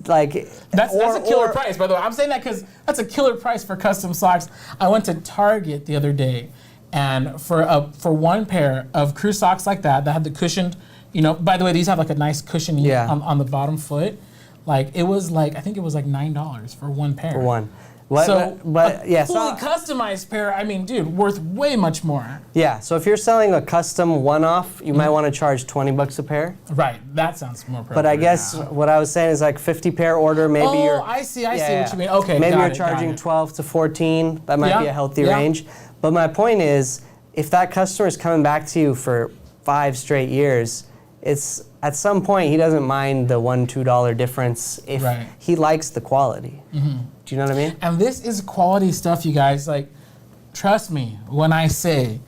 like that's a killer price, by the way. I'm saying that because that's a killer price for custom socks. I went to Target the other day, and for one pair of crew socks like that had the cushioned, you know, by the way, these have like a nice cushioning on the bottom foot. Like it was like, I think it was like $9 for one pair. For one. Fully So customized pair, I mean, dude, worth way much more. Yeah, so if you're selling a custom one-off, you might want to charge 20 bucks a pair. Right, that sounds more appropriate. But I guess what I was saying is like 50 pair order, maybe you're... I see what you mean. Okay, maybe you're charging 12 to 14. That might be a healthy range. But my point is, if that customer is coming back to you for 5 straight years, it's at some point he doesn't mind the $1-2 difference if he likes the quality. Mm-hmm. Do you know what I mean? And this is quality stuff, you guys. Like, trust me when I say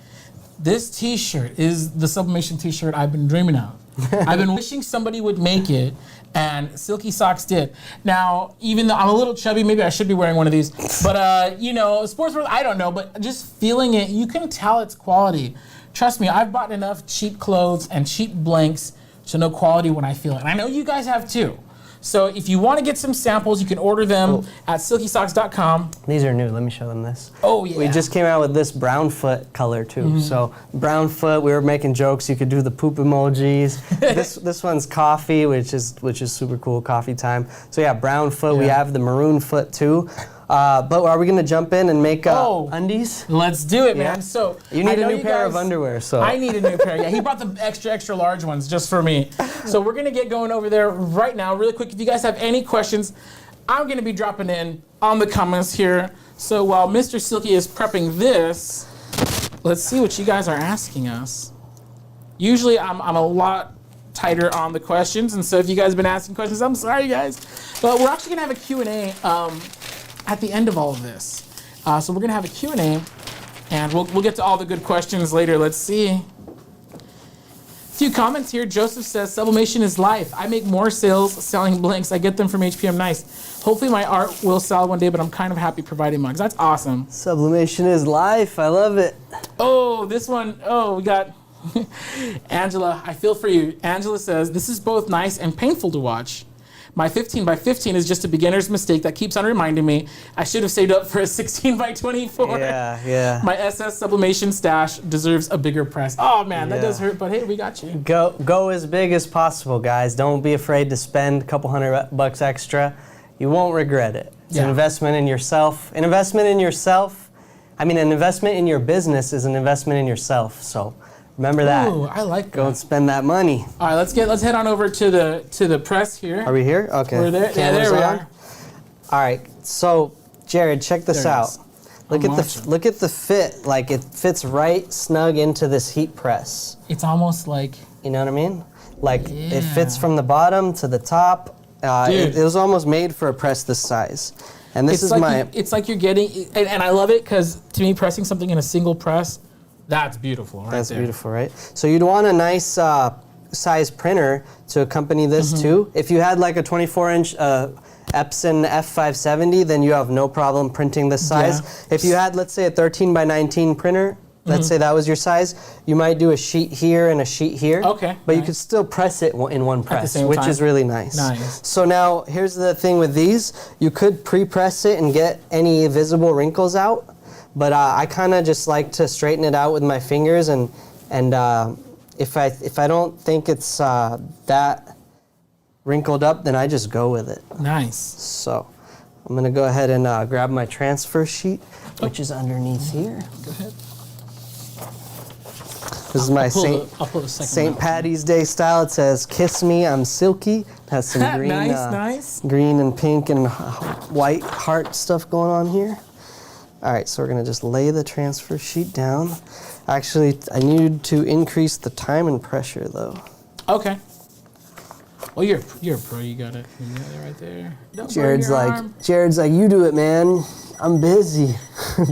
this T-shirt is the Sublimation T-shirt I've been dreaming of. I've been wishing somebody would make it, and Silky Socks did. Now, even though I'm a little chubby, maybe I should be wearing one of these. But you know, sportswear, I don't know. But just feeling it, you can tell it's quality. Trust me, I've bought enough cheap clothes and cheap blanks to know quality when I feel it. And I know you guys have too. So if you want to get some samples, you can order them at silkysocks.com. These are new. Let me show them this. Oh, yeah. We just came out with this brown foot color, too. Mm-hmm. So brown foot, we were making jokes. You could do the poop emojis. This one's coffee, which is super cool, coffee time. So, yeah, brown foot. Yeah. We have the maroon foot, too. But are we going to jump in and make undies? Let's do it, man. So you need a new pair of underwear. So I need a new pair. Yeah, he brought the extra large ones just for me. So we're going to get going over there right now, really quick. If you guys have any questions, I'm going to be dropping in on the comments here. So while Mr. Silky is prepping this, let's see what you guys are asking us. Usually I'm a lot tighter on the questions, and so if you guys have been asking questions, I'm sorry, guys. But we're actually going to have a Q&A at the end of all of this. So we're going to have a Q&A, and we'll get to all the good questions later. Let's see. Few comments here. Joseph says, sublimation is life. I make more sales selling blinks. I get them from HPM Nice. Hopefully my art will sell one day, but I'm kind of happy providing mugs. That's awesome. Sublimation is life. I love it. Oh, this one. Oh, we got Angela. I feel for you. Angela says, this is both nice and painful to watch. My 15 by 15 is just a beginner's mistake that keeps on reminding me I should have saved up for a 16 by 24. Yeah. My SS sublimation stash deserves a bigger press. Oh man, that does hurt, but hey, we got you. Go as big as possible, guys. Don't be afraid to spend a couple $100 extra. You won't regret it. It's an investment in yourself. An investment in yourself. I mean, an investment in your business is an investment in yourself. So remember that. Ooh, I like that. Go and spend that money. All right, let's head on over to the press here. Are we here? Okay. We're there. Yeah, there we are. All right. So, Jared, check this out. Look at the fit. Like it fits right snug into this heat press. It's almost like, you know what I mean? Like it fits from the bottom to the top. It was almost made for a press this size. And this is like it's like you're getting, and I love it because to me, pressing something in a single press, that's beautiful. That's beautiful, right? So you'd want a nice size printer to accompany this too. If you had like a 24-inch Epson F570, then you have no problem printing this size. If you had, let's say, a 13 by 19 printer, let's say that was your size, you might do a sheet here and a sheet here. Okay. But you could still press it in one press, which is really nice. Nice. So now, here's the thing with these. You could pre-press it and get any visible wrinkles out. But I kind of just like to straighten it out with my fingers, and if I don't think it's that wrinkled up, then I just go with it. Nice. So I'm gonna go ahead and grab my transfer sheet, which is underneath here. Go ahead. This is my St. Patty's Day style. It says, "Kiss me, I'm silky." It has some green, green and pink and white heart stuff going on here. All right, so we're gonna just lay the transfer sheet down. Actually, I need to increase the time and pressure though. Okay. Well, you're a pro. You got it. You got it right there. Jared's like, you do it, man. I'm busy.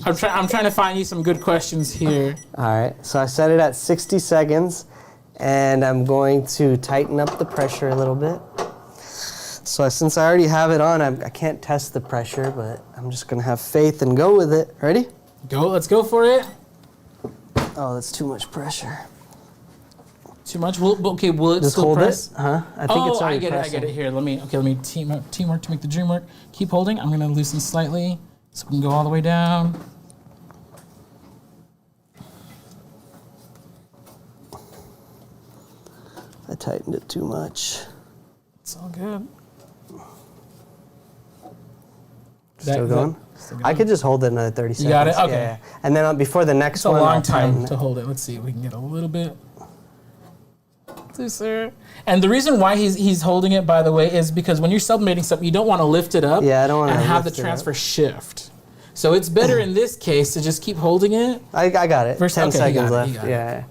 I'm trying to find you some good questions here. All right, so I set it at 60 seconds, and I'm going to tighten up the pressure a little bit. So since I already have it on, I can't test the pressure, but I'm just gonna have faith and go with it. Ready? Go, let's go for it. Oh, that's too much pressure. Too much? Will it just still hold press? it? I think it's already I get it. Here, let me teamwork to make the dream work. Keep holding. I'm gonna loosen slightly so we can go all the way down. I tightened it too much. It's all good. Still going? I could just hold it another 30 seconds. You got it? Okay. Yeah. And then before the next one, it's a long time to hold it. Let's see if we can get a little bit looser. And the reason why he's holding it, by the way, is because when you're sublimating something, you don't want to lift it up I don't want to have the transfer shift. So it's better in this case to just keep holding it. I got it. 10 seconds left. Yeah.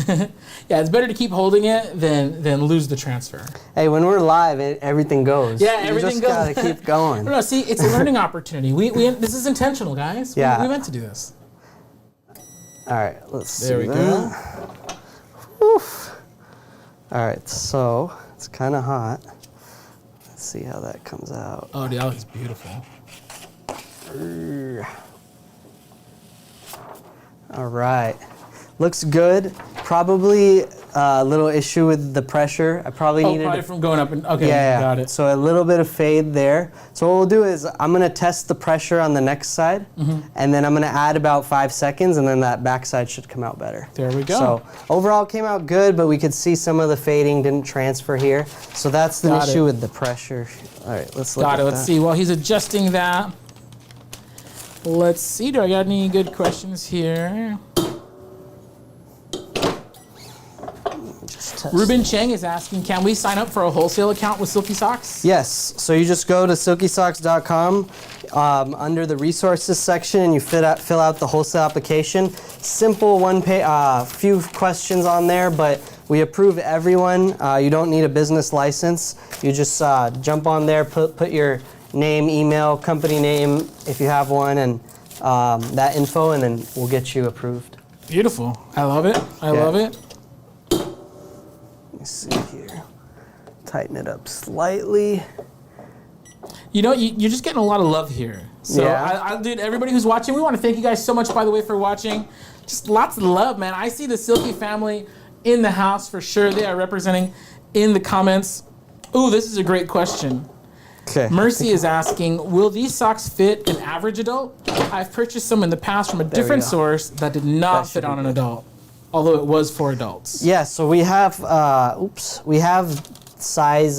Yeah, it's better to keep holding it than lose the transfer. Hey, when we're live, everything goes. Yeah, everything goes. goes. You just gotta keep going. No, see, it's a learning opportunity. This is intentional, guys. We meant to do this. All right, let's see. There we go. Oof. All right, so it's kind of hot. Let's see how that comes out. Oh, that looks beautiful. All right. Looks good. Probably a little issue with the pressure. I probably needed probably from going up and got it. So a little bit of fade there. So what we'll do is I'm gonna test the pressure on the next side, and then I'm gonna add about 5 seconds, and then that back side should come out better. There we go. So overall came out good, but we could see some of the fading didn't transfer here. So that's the issue with the pressure. All right, let's look at that. Let's see. While he's adjusting that, let's see. Do I got any good questions here? Just test. Ruben Cheng is asking, can we sign up for a wholesale account with Silky Socks? Yes. So you just go to silkysocks.com under the resources section, and you fill out the wholesale application. Simple few questions on there, but we approve everyone. You don't need a business license. You just jump on there, put your name, email, company name if you have one, and that info, and then we'll get you approved. Beautiful. I love it. I love it. Let me see here. Tighten it up slightly. You know, you're just getting a lot of love here. So, dude, everybody who's watching, we want to thank you guys so much, by the way, for watching. Just lots of love, man. I see the Silky family in the house for sure. They are representing in the comments. Ooh, this is a great question. Okay. Mercy is asking, will these socks fit an average adult? I've purchased some in the past from a different source that did not fit on an adult, although it was for adults. Yeah, so we have, sizes.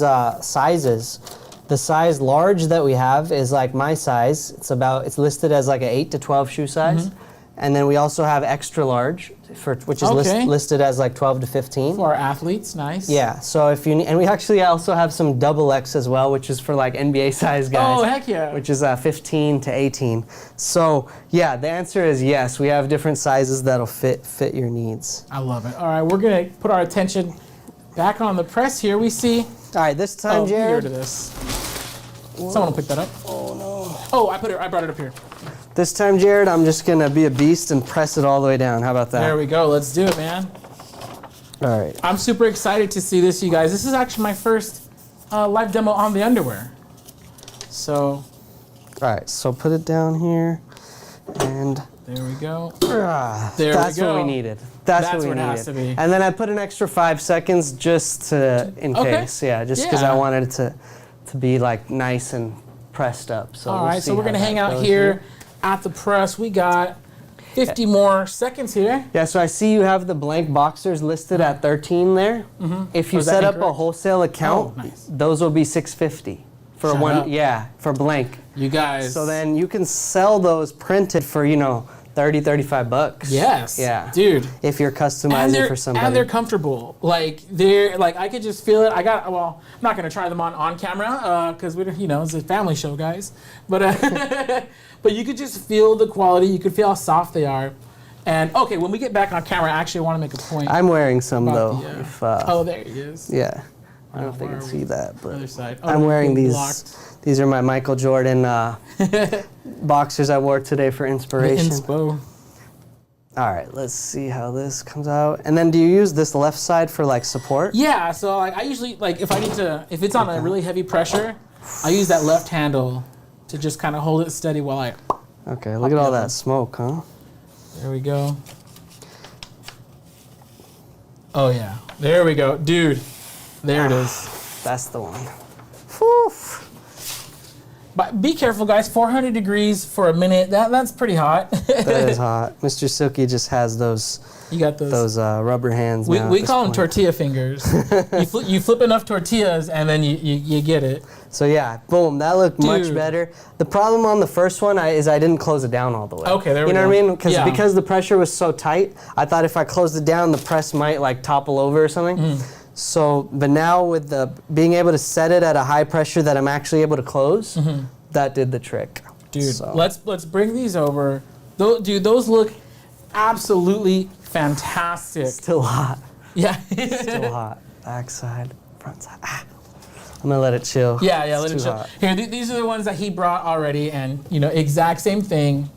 The size large that we have is like my size. It's listed as like an 8 to 12 shoe size. And then we also have extra large, which is listed as like 12 to 15. For our athletes, nice. Yeah, so if you need, and we actually also have some double X as well, which is for like NBA size guys. Oh, heck yeah. Which is 15 to 18. So yeah, the answer is yes. We have different sizes that'll fit your needs. I love it. All right, we're gonna put our attention back on the press here. We see. All right, this time, Jared. Get rid of this. Someone will pick that up. Oh no. Oh, I brought it up here. This time, Jared, I'm just gonna be a beast and press it all the way down. How about that? There we go. Let's do it, man. All right. I'm super excited to see this, you guys. This is actually my first live demo on the underwear. So. All right. So put it down here, and. There we go. That's we go. What we needed. That's what we needed. It has to be. And then I put an extra 5 seconds just in case. Yeah, just because I wanted it to be like nice and pressed up. So all right, so we're gonna hang out here at the press. We got 50 more seconds here. Yeah, so I see you have the blank boxers listed at 13 there. If you set up a wholesale account, those will be $650 for one. Yeah, for blank. You guys. So then you can sell those printed for, $30-35. Yes. Yeah. Dude. If you're customizing for somebody. And they're comfortable. Like I could just feel it. I'm not gonna try them on camera because it's a family show, guys. But but you could just feel the quality. You could feel how soft they are. And okay, when we get back on camera, I actually want to make a point. I'm wearing some though. Oh, there he is. Yeah. I don't know if they can see that, but other side. I'm wearing these. These are my Michael Jordan boxers I wore today for inspiration. Inspo. All right, let's see how this comes out. And then do you use this left side for like support? Yeah, so I usually if it's on a really heavy pressure, I use that left handle to just kind of hold it steady while I. Okay, look at all that smoke, huh? There we go. Oh yeah, there we go, dude. There it is. That's the one. Whew. But be careful, guys. 400 degrees for a minute. That's pretty hot. That is hot. Mr. Silky just has those. You got those rubber hands. We call them tortilla fingers. you flip enough tortillas and then you get it. So yeah, boom. That looked much better. The problem on the first one is I didn't close it down all the way. Okay, there we go. You know what I mean? Because the pressure was so tight, I thought if I closed it down, the press might like topple over or something. So, but now with being able to set it at a high pressure that I'm actually able to close, that did the trick. Dude, let's bring these over. Dude, those look absolutely fantastic. Still hot. Yeah. Still hot. Backside, front side. I'm gonna let it chill. Yeah, let it chill. Hot. Here, these are the ones that he brought already, and exact same thing.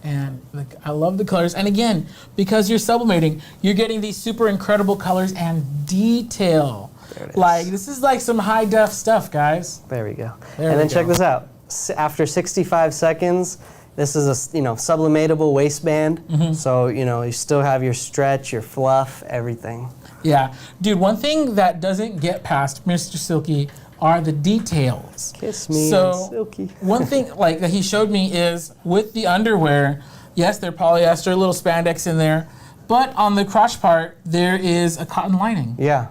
And I love the colors. And again, because you're sublimating, you're getting these super incredible colors and detail. There it is. Like, this is like some high def stuff, guys. There we go. And then check this out. After 65 seconds, this is a sublimatable waistband. So, you still have your stretch, your fluff, everything. Yeah. Dude, one thing that doesn't get past Mr. Silky are the details. Kiss me, Silky. One thing that he showed me is with the underwear, yes, they're polyester, a little spandex in there, but on the crotch part, there is a cotton lining. Yeah.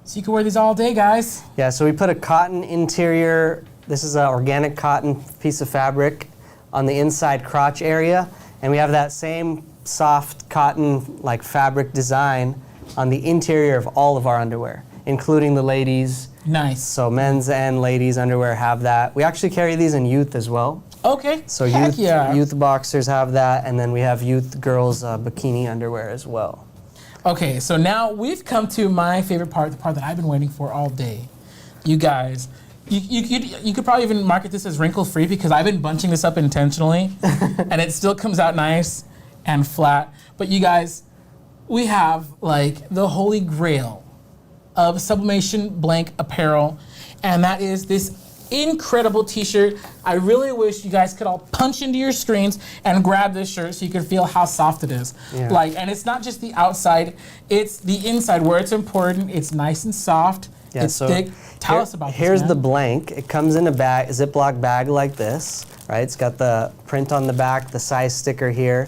So you can wear these all day, guys. Yeah, so we put a cotton interior, this is an organic cotton piece of fabric on the inside crotch area, and we have that same soft cotton fabric design on the interior of all of our underwear, including the ladies. Nice. So men's and ladies underwear have that. We actually carry these in youth as well. Okay. So Heck youth boxers have that, and then we have youth girls bikini underwear as well. Okay, so now we've come to my favorite part, the part that I've been waiting for all day. You guys, you could probably even market this as wrinkle-free because I've been bunching this up intentionally, and it still comes out nice and flat. But you guys, we have like the holy grail of Sublimation blank apparel, and that is this incredible t-shirt. I really wish you guys could all punch into your screens and grab this shirt so you can feel how soft it is. Yeah. Like, and it's not just the outside, it's the inside where it's important. It's nice and soft. Yeah, it's so thick. Tell us about this, Here's man. the blank. It comes in a bag, a Ziploc bag like this, right? It's got the print on the back, the size sticker here.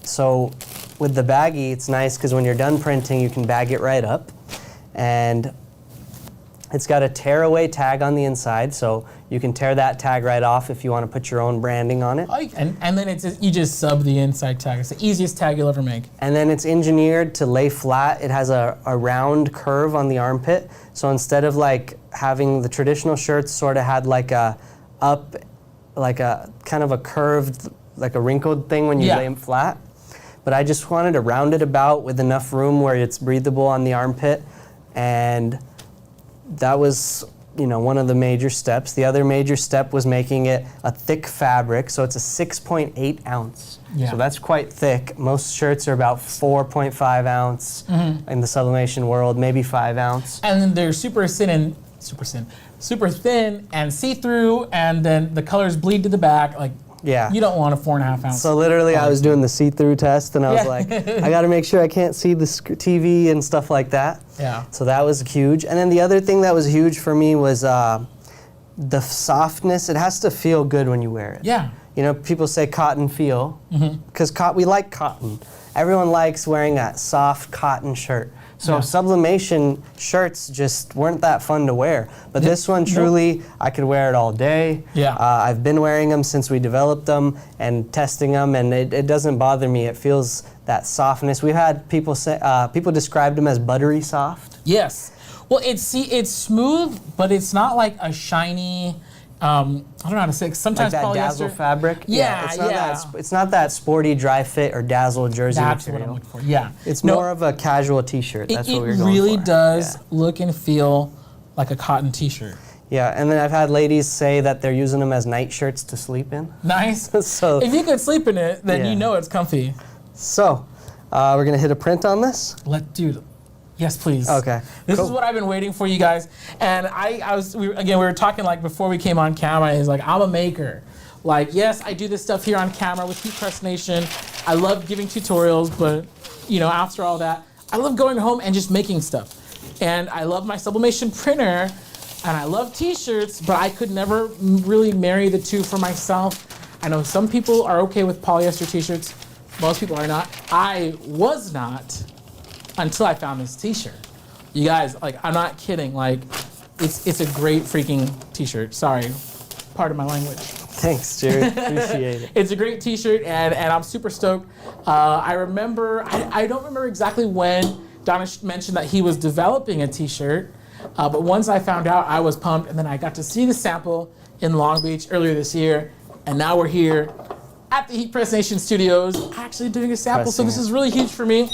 So with the baggie, it's nice because when you're done printing, you can bag it right up. And it's got a tearaway tag on the inside, so you can tear that tag right off if you want to put your own branding on it. And then you just sub the inside tag. It's the easiest tag you'll ever make. And then it's engineered to lay flat. It has a round curve on the armpit. So instead of like having the traditional shirts sort of had like a kind of a curved, like a wrinkled thing when you lay them flat. But I just wanted to round it about with enough room where it's breathable on the armpit. And that was, one of the major steps. The other major step was making it a thick fabric, so it's a 6.8 ounce. Yeah. So that's quite thick. Most shirts are about 4.5 ounce in the sublimation world, maybe 5 ounce. And then they're super thin and see-through, and then the colors bleed to the back. Like, yeah. You don't want a 4.5 ounce. So literally I was doing the see-through test, and I was like, I got to make sure I can't see the TV and stuff like that. Yeah. So that was huge. And then the other thing that was huge for me was the softness. It has to feel good when you wear it. Yeah. People say cotton feel, because we like cotton. Everyone likes wearing a soft cotton shirt. So sublimation shirts just weren't that fun to wear. But this one truly, I could wear it all day. Yeah. I've been wearing them since we developed them and testing them, and it doesn't bother me. It feels that softness. We've had people say, people described them as buttery soft. Yes. Well, it's smooth, but it's not like a shiny, I don't know how to say it. Sometimes like that polyester dazzle fabric? Yeah, it's not that sporty dry fit or dazzle jersey That's material. what I'm looking for. Yeah. It's more of a casual t-shirt. That's what we were going for. It really does look and feel like a cotton t-shirt. Yeah, and then I've had ladies say that they're using them as night shirts to sleep in. Nice. So if you could sleep in it, then you know it's comfy. So, we're going to hit a print on this? Dude. Yes, please. Okay. This is what I've been waiting for, you guys. And we were talking like before we came on camera. He's like, I'm a maker. Like, yes, I do this stuff here on camera with Heat Press Nation. I love giving tutorials, but after all that, I love going home and just making stuff. And I love my sublimation printer, and I love t-shirts, but I could never really marry the two for myself. I know some people are okay with polyester t-shirts. Most people are not. I was not. Until I found this t-shirt. You guys, like, I'm not kidding. Like, it's a great freaking t-shirt. Sorry, pardon my language. Thanks, Jared. Appreciate it. It's a great t-shirt, and I'm super stoked. I remember, I don't remember exactly when Dannesh mentioned that he was developing a t-shirt, but once I found out, I was pumped, and then I got to see the sample in Long Beach earlier this year, and now we're here at the Heat Press Nation studios actually doing a sample, so this is really huge for me.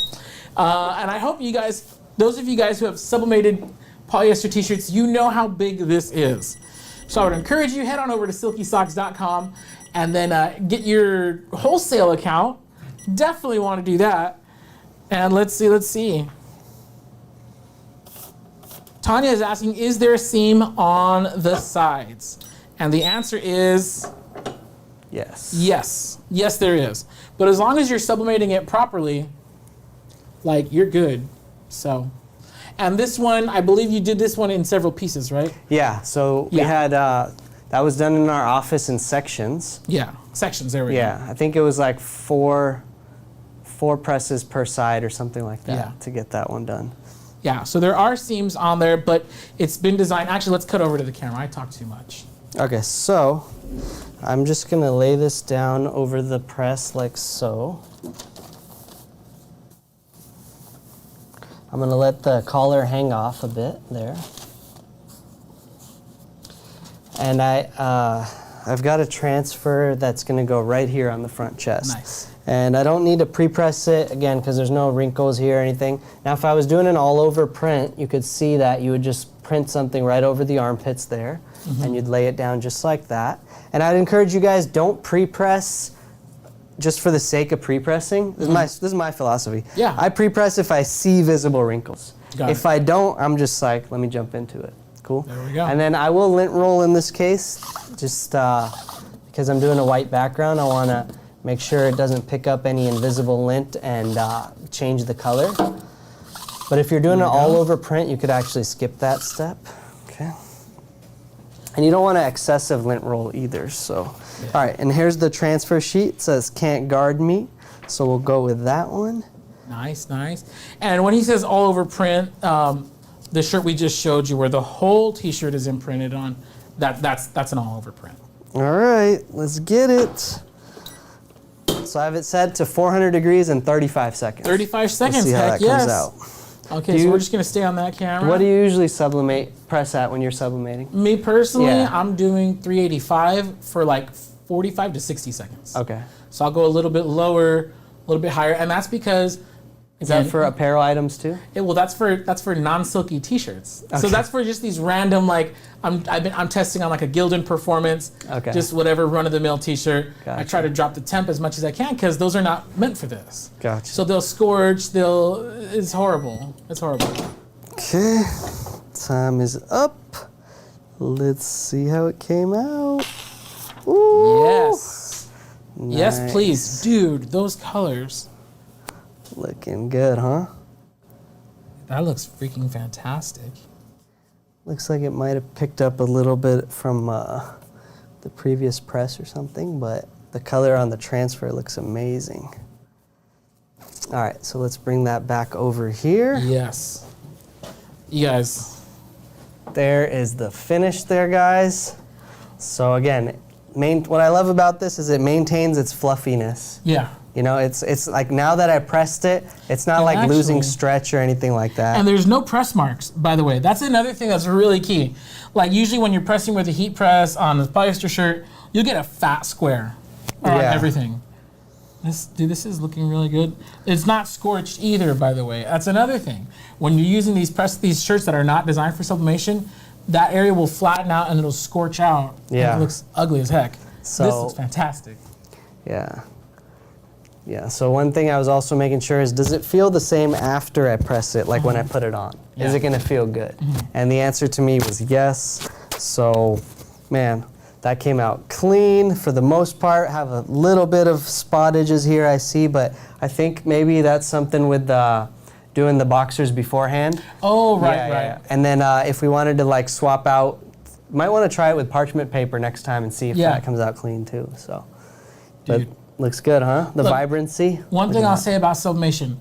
And I hope you guys, those of you guys who have sublimated polyester t-shirts, you know how big this is. So I would encourage you, head on over to silkysocks.com and then get your wholesale account. Definitely want to do that. And let's see. Tanya is asking, is there a seam on the sides? And the answer is yes. Yes, there is. But as long as you're sublimating it properly, like, you're good. So, and this one, I believe you did this one in several pieces, right? Yeah, so we had, that was done in our office in sections. Yeah, sections, there we go. Yeah, I think it was like four presses per side or something like that to get that one done. Yeah, so there are seams on there, but it's been designed, actually, let's cut over to the camera. I talk too much. Okay, so I'm just gonna lay this down over the press like so. I'm gonna let the collar hang off a bit there. And I've got a transfer that's gonna go right here on the front chest. Nice. And I don't need to pre-press it, again, because there's no wrinkles here or anything. Now, if I was doing an all-over print, you could see that you would just print something right over the armpits there, and you'd lay it down just like that. And I'd encourage you guys, don't pre-press just for the sake of pre-pressing. This is my philosophy. Yeah. I pre-press if I see visible wrinkles. If I don't, I'm just like, let me jump into it. Cool? There we go. And then I will lint roll in this case, just because I'm doing a white background. I want to make sure it doesn't pick up any invisible lint and change the color. But if you're doing an all-over print, you could actually skip that step. Okay. And you don't want to excessive lint roll either. So, all right. And here's the transfer sheet. It says "can't guard me," so we'll go with that one. Nice, nice. And when he says all-over print, the shirt we just showed you, where the whole T-shirt is imprinted on, that's an all-over print. All right. Let's get it. So I have it set to 400 degrees and 35 seconds. 35 seconds, Let's see how heck that comes yes. out. Okay, so we're just gonna stay on that camera. What do you usually press at when you're sublimating? Me personally, Yeah. I'm doing 385 for like 45 to 60 seconds. Okay. So I'll go a little bit lower, a little bit higher, and that's because Is that for apparel items too? well, that's for non-silky T-shirts. Okay. So that's for just these random, like I'm testing on like a Gildan Performance, Okay. just whatever run-of-the-mill T-shirt. I Gotcha. try to drop the temp as much as I can because those are not meant for this. Gotcha. So they'll scorch. It's horrible. It's horrible. Okay, time is up. Let's see how it came out. Ooh. Yes. Yes, Nice. please, dude. Those colors. Looking good, huh? That looks freaking fantastic. Looks like it might have picked up a little bit from the previous press or something, but the color on the transfer looks amazing. All right, so let's bring that back over here. Yes. You guys. There is the finish there, guys. So again, what I love about this is it maintains its fluffiness. Yeah. You know, it's like now that I pressed it, it's not like losing stretch or anything like that. And there's no press marks, by the way. That's another thing that's really key. Like usually when you're pressing with a heat press on a polyester shirt, you'll get a fat square on everything. This is looking really good. It's not scorched either, by the way. That's another thing. When you're using these shirts that are not designed for sublimation, that area will flatten out and it'll scorch out. Yeah. And it looks ugly as heck. So, this looks fantastic. Yeah. Yeah, so one thing I was also making sure is, does it feel the same after I press it, like when I put it on? Yeah. Is it gonna feel good? And the answer to me was yes. So, man, that came out clean for the most part. Have a little bit of spottages here I see, but I think maybe that's something with doing the boxers beforehand. Oh, right, Yeah, right. yeah. And then if we wanted to like swap out, might want to try it with parchment paper next time and see if that comes out clean too. So, Dude. but looks good, huh? The Look, vibrancy. One thing I'll say about sublimation,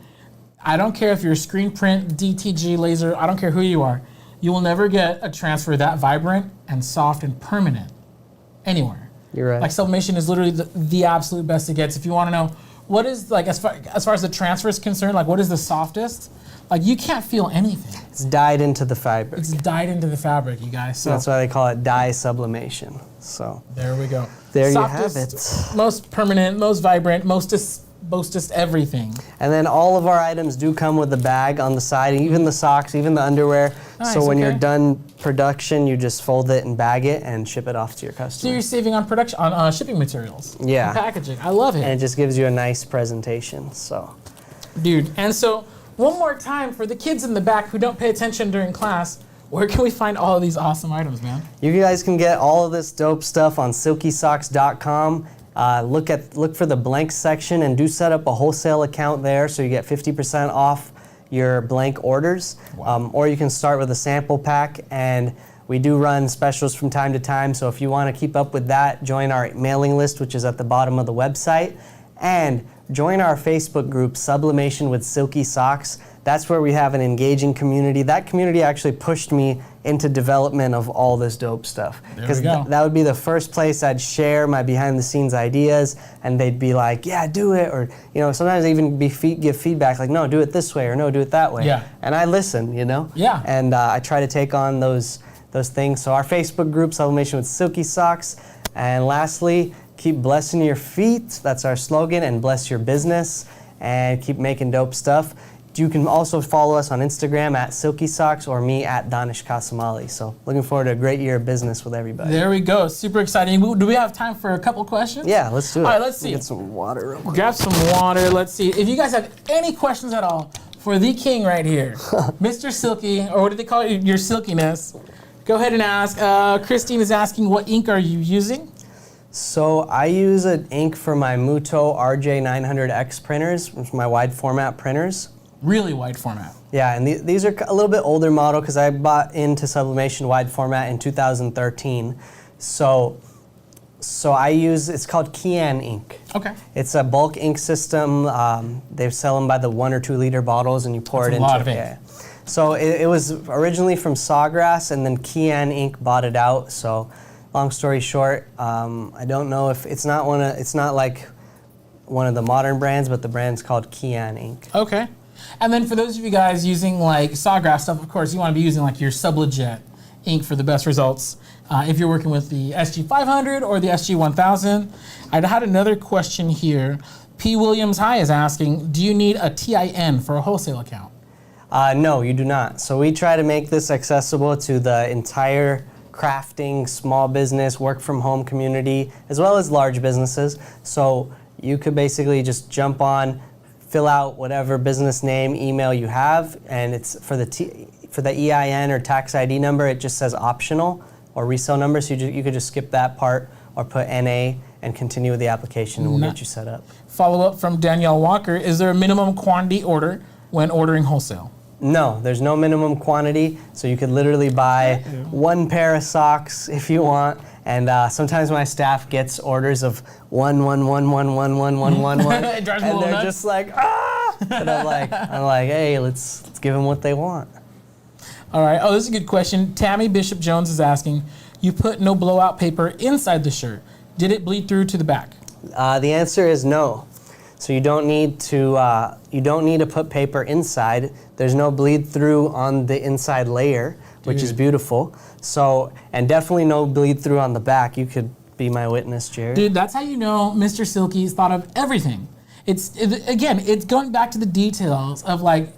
I don't care if you're screen print, DTG, laser, I don't care who you are, you will never get a transfer that vibrant and soft and permanent anywhere. You're right. Like sublimation is literally the absolute best it gets. If you want to know what is, like, as far as the transfer is concerned, like what is the softest, like you can't feel anything. It's dyed into the fabric. It's dyed into the fabric, you guys. So That's why they call it dye sublimation. So there we go. there Softest, you have it. Most permanent, most vibrant, mostest everything. And then all of our items do come with a bag on the side, even the socks, even the underwear. Nice, so when you're okay. done production, you just fold it and bag it and ship it off to your So customer. you're saving on production, on shipping materials. Yeah. And packaging. I love it. And it just gives you a nice presentation. So Dude, and so one more time for the kids in the back who don't pay attention during class, where can we find all of these awesome items, man? you guys can get all of this dope stuff on silkysocks.com. Look for the blank section and do set up a wholesale account there so you get 50% off your blank orders. Or you can start with a sample pack, and we do run specials from time to time. So if you want to keep up with that, join our mailing list, which is at the bottom of the website. And join our Facebook group, Sublimation with Silky Socks. That's where we have an engaging community. That community actually pushed me into development of all this dope stuff. Because that would be the first place I'd share my behind the scenes ideas, and they'd be like, yeah, do it. Or, sometimes even give feedback like, no, do it this way, or no, do it that way. Yeah. And I listen, Yeah. And I try to take on those things. So our Facebook group, Sublimation with Silky Socks. And lastly, keep blessing your feet. That's our slogan, and bless your business, and keep making dope stuff. You can also follow us on Instagram at Silky Socks or me at Dannesh Kasamali. So looking forward to a great year of business with everybody. There we go. Super exciting. Do we have time for a couple questions? Yeah, let's do it. All right, let's see. Get some water real quick. Grab some water. Let's see. If you guys have any questions at all for the king right here, Mr. Silky, or what do they call it? Your silkiness. Go ahead and ask. Christine is asking, what ink are you using? So I use an ink for my Muto RJ900X printers, which are my wide format printers. Really wide format. Yeah, and these are a little bit older model because I bought into Sublimation wide format in 2013. So I use, it's called Kian ink. Okay. It's a bulk ink system. They sell them by the 1 or 2 liter bottles, and you pour it into. That's a lot of ink. Yeah. So it was originally from Sawgrass, and then Kian ink bought it out. So long story short, I don't know if it's not like one of the modern brands, but the brand's called Kian ink. Okay. And then for those of you guys using like Sawgrass stuff, of course, you want to be using like your Sublegit ink for the best results. If you're working with the SG500 or the SG1000. I had another question here. P. Williams High is asking, do you need a TIN for a wholesale account? No, you do not. So we try to make this accessible to the entire crafting, small business, work from home community, as well as large businesses. So you could basically just jump on, fill out whatever business name, email you have, and it's for the EIN or tax ID number, it just says optional or resale number, so you could just skip that part or put NA and continue with the application, and we'll get you set up. Follow up from Danielle Walker, is there a minimum quantity order when ordering wholesale? No, there's no minimum quantity, so you could literally buy 1 pair of socks if you want. And sometimes my staff gets orders of 1. It drives me and they're nuts. just like, ah! And I'm like, hey, let's give them what they want. All right. Oh, this is a good question. Tammy Bishop Jones is asking, you put no blowout paper inside the shirt. Did it bleed through to the back? The answer is no. So you don't need to put paper inside. There's no bleed through on the inside layer, which is beautiful. So, and definitely no bleed through on the back. You could be my witness, Jared. Dude, that's how you know Mr. Silky's thought of everything. It's going back to the details of like,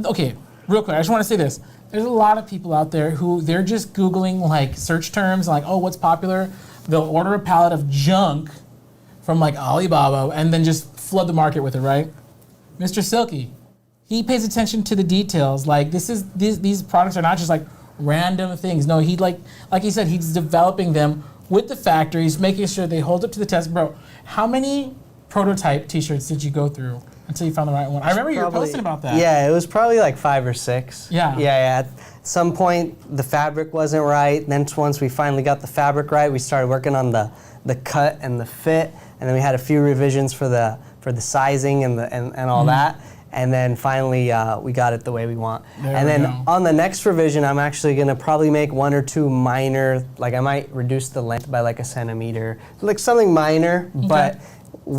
okay, real quick, I just want to say this. There's a lot of people out there who they're just Googling like search terms, like, oh, what's popular? They'll order a pallet of junk from like Alibaba and then just flood the market with it, right? Mr. Silky, he pays attention to the details. Like these products are not just like random things. No, he like he said, he's developing them with the factories, making sure they hold up to the test. Bro, how many prototype t-shirts did you go through until you found the right one? I remember you were posting about that. Yeah, it was probably like 5 or 6. Yeah. Yeah. At some point, the fabric wasn't right. Then once we finally got the fabric right, we started working on the cut and the fit, and then we had a few revisions for the sizing and all that. And then finally, we got it the way we want. On the next revision, I'm actually gonna probably make 1 or 2 minor, like I might reduce the length by like a centimeter, like something minor, but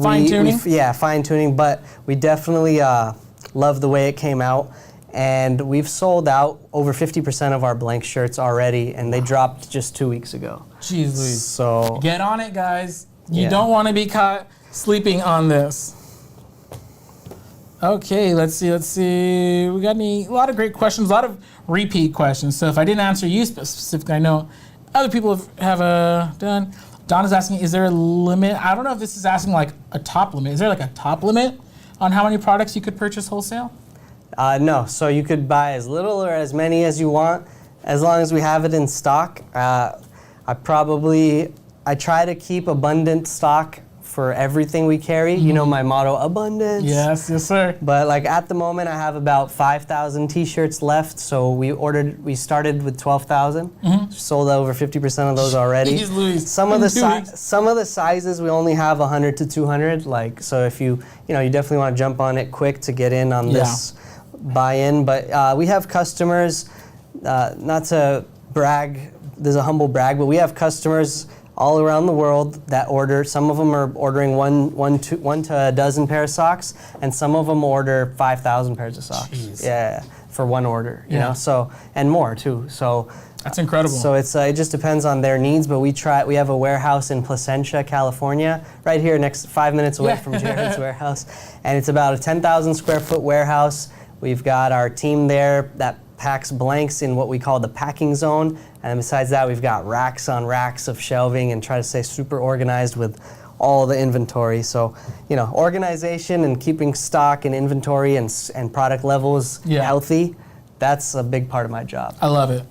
fine tuning. Fine tuning. But we definitely love the way it came out, and we've sold out over 50% of our blank shirts already, and they dropped just 2 weeks ago. Jeez Louise. So get on it, guys. You don't want to be caught sleeping on this. Okay, let's see. We got a lot of great questions, a lot of repeat questions. So if I didn't answer you specifically, I know other people have done. Don is asking, is there a limit? I don't know if this is asking like a top limit. Is there like a top limit on how many products you could purchase wholesale? No, so you could buy as little or as many as you want, as long as we have it in stock. I try to keep abundant stock for everything we carry. You know my motto, abundance. Yes, sir. But like at the moment, I have about 5,000 T-shirts left. So we started with 12,000. Sold over 50% of those already. Jeez Louise. Some of the sizes we only have 100 to 200. Like so, if you definitely want to jump on it quick to get in on this buy-in. But we have customers. Not to brag, there's a humble brag, but we have customers all around the world that order. Some of them are ordering one to a dozen pair of socks, and some of them order 5,000 pairs of socks. Jeez. Yeah, for one order. You know, so and more too. So that's incredible. So it just depends on their needs. But we have a warehouse in Placentia, California, right here, next 5 minutes away from Jared's warehouse, and it's about a 10,000 square foot warehouse. We've got our team there that packs blanks in what we call the packing zone, and besides that we've got racks on racks of shelving and try to stay super organized with all the inventory. So organization and keeping stock and inventory and product levels healthy, that's a big part of my job. I love it.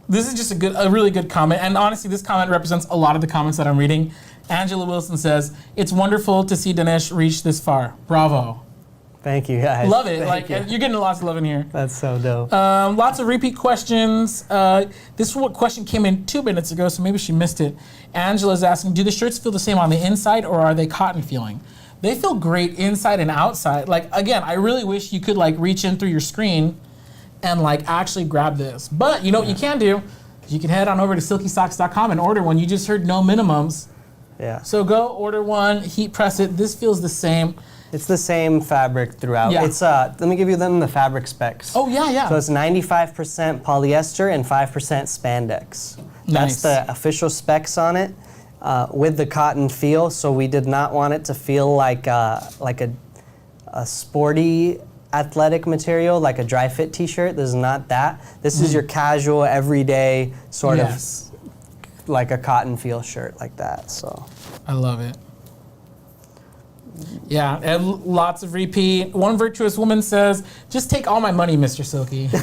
This is just a really good comment, and honestly this comment represents a lot of the comments that I'm reading. Angela Wilson says, "It's wonderful to see Dannesh reach this far. Bravo." Thank you, guys. Love it. You're getting lots of love in here. That's so dope. Lots of repeat questions. This question came in 2 minutes ago, so maybe she missed it. Angela's asking, do the shirts feel the same on the inside, or are they cotton feeling? They feel great inside and outside. Like, again, I really wish you could reach in through your screen and actually grab this. But you know what you can do? You can head on over to silkysocks.com and order one. You just heard no minimums. Yeah. So go order one, heat press it. This feels the same. It's the same fabric throughout. Yeah. It's let me give you the fabric specs. Oh yeah. So it's 95% polyester and 5% spandex. Nice. That's the official specs on it, with the cotton feel. So we did not want it to feel like a sporty athletic material, like a dry fit T-shirt. This is not that. This is your casual, everyday sort of like a cotton feel shirt like that. So I love it. Yeah, and lots of repeat. One virtuous woman says, "Just take all my money, Mr. Silky." he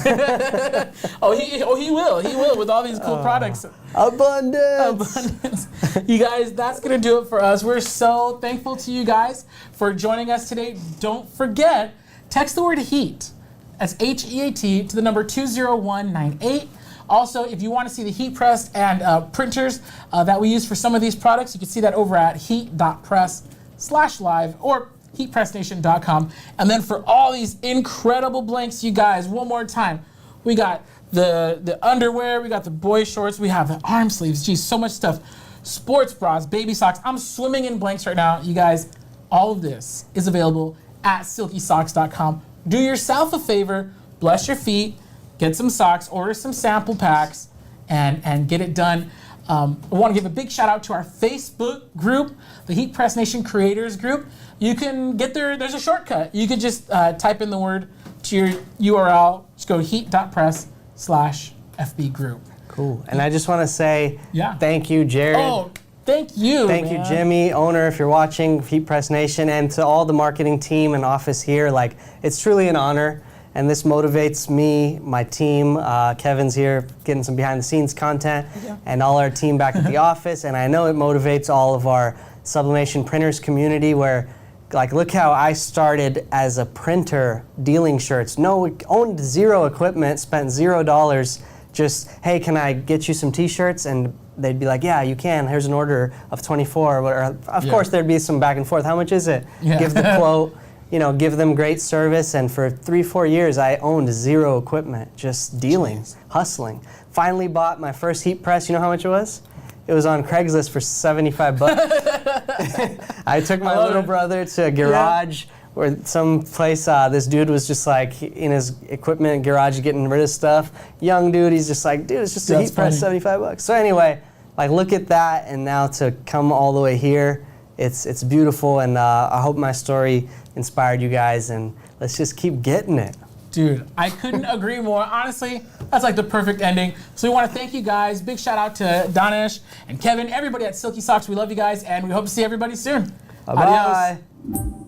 will with all these cool products. Abundance. You guys, that's gonna do it for us. We're so thankful to you guys for joining us today. Don't forget, text the word HEAT. That's HEAT to the number 20198. Also, if you want to see the heat pressed and printers that we use for some of these products, you can see that over at heat.press/live or heatpressnation.com. And then for all these incredible blanks, you guys, one more time, we got the underwear, we got the boy shorts, we have the arm sleeves, geez, so much stuff. Sports bras, baby socks. I'm swimming in blanks right now. You guys, all of this is available at silkysocks.com. Do yourself a favor, bless your feet, get some socks, order some sample packs, and get it done. I want to give a big shout out to our Facebook group, the Heat Press Nation Creators Group. You can get there, there's a shortcut. You could just type in the word to your URL, just go heat.press/FB group. Cool. And I just want to say thank you, Jared. Oh, thank you. Thank you, Jimmy, owner, if you're watching, Heat Press Nation, and to all the marketing team and office here. It's truly an honor. And this motivates me, my team. Kevin's here getting some behind the scenes content, and all our team back at the office. And I know it motivates all of our Sublimation printers community where, look how I started as a printer dealing shirts. Owned zero equipment, spent $0. Just, hey, can I get you some T-shirts? And they'd be like, yeah, you can. Here's an order of 24. Of course, there'd be some back and forth. How much is it? Give the quote. Give them great service, and for 3-4 years I owned zero equipment, just dealing, hustling. Finally bought my first heat press. You know how much it was? It was on Craigslist for $75. I took my little brother to a garage or some place. This dude was just in his equipment garage getting rid of stuff. Young dude, he's just dude, it's just a heat press, $75. So anyway, look at that, and now to come all the way here, it's beautiful, and I hope my story inspired you guys, and let's just keep getting it. Dude, I couldn't agree more. Honestly, that's the perfect ending. So we want to thank you guys. Big shout out to Dannesh and Kevin, everybody at Silky Socks. We love you guys, and we hope to see everybody soon. Bye-bye. Adios.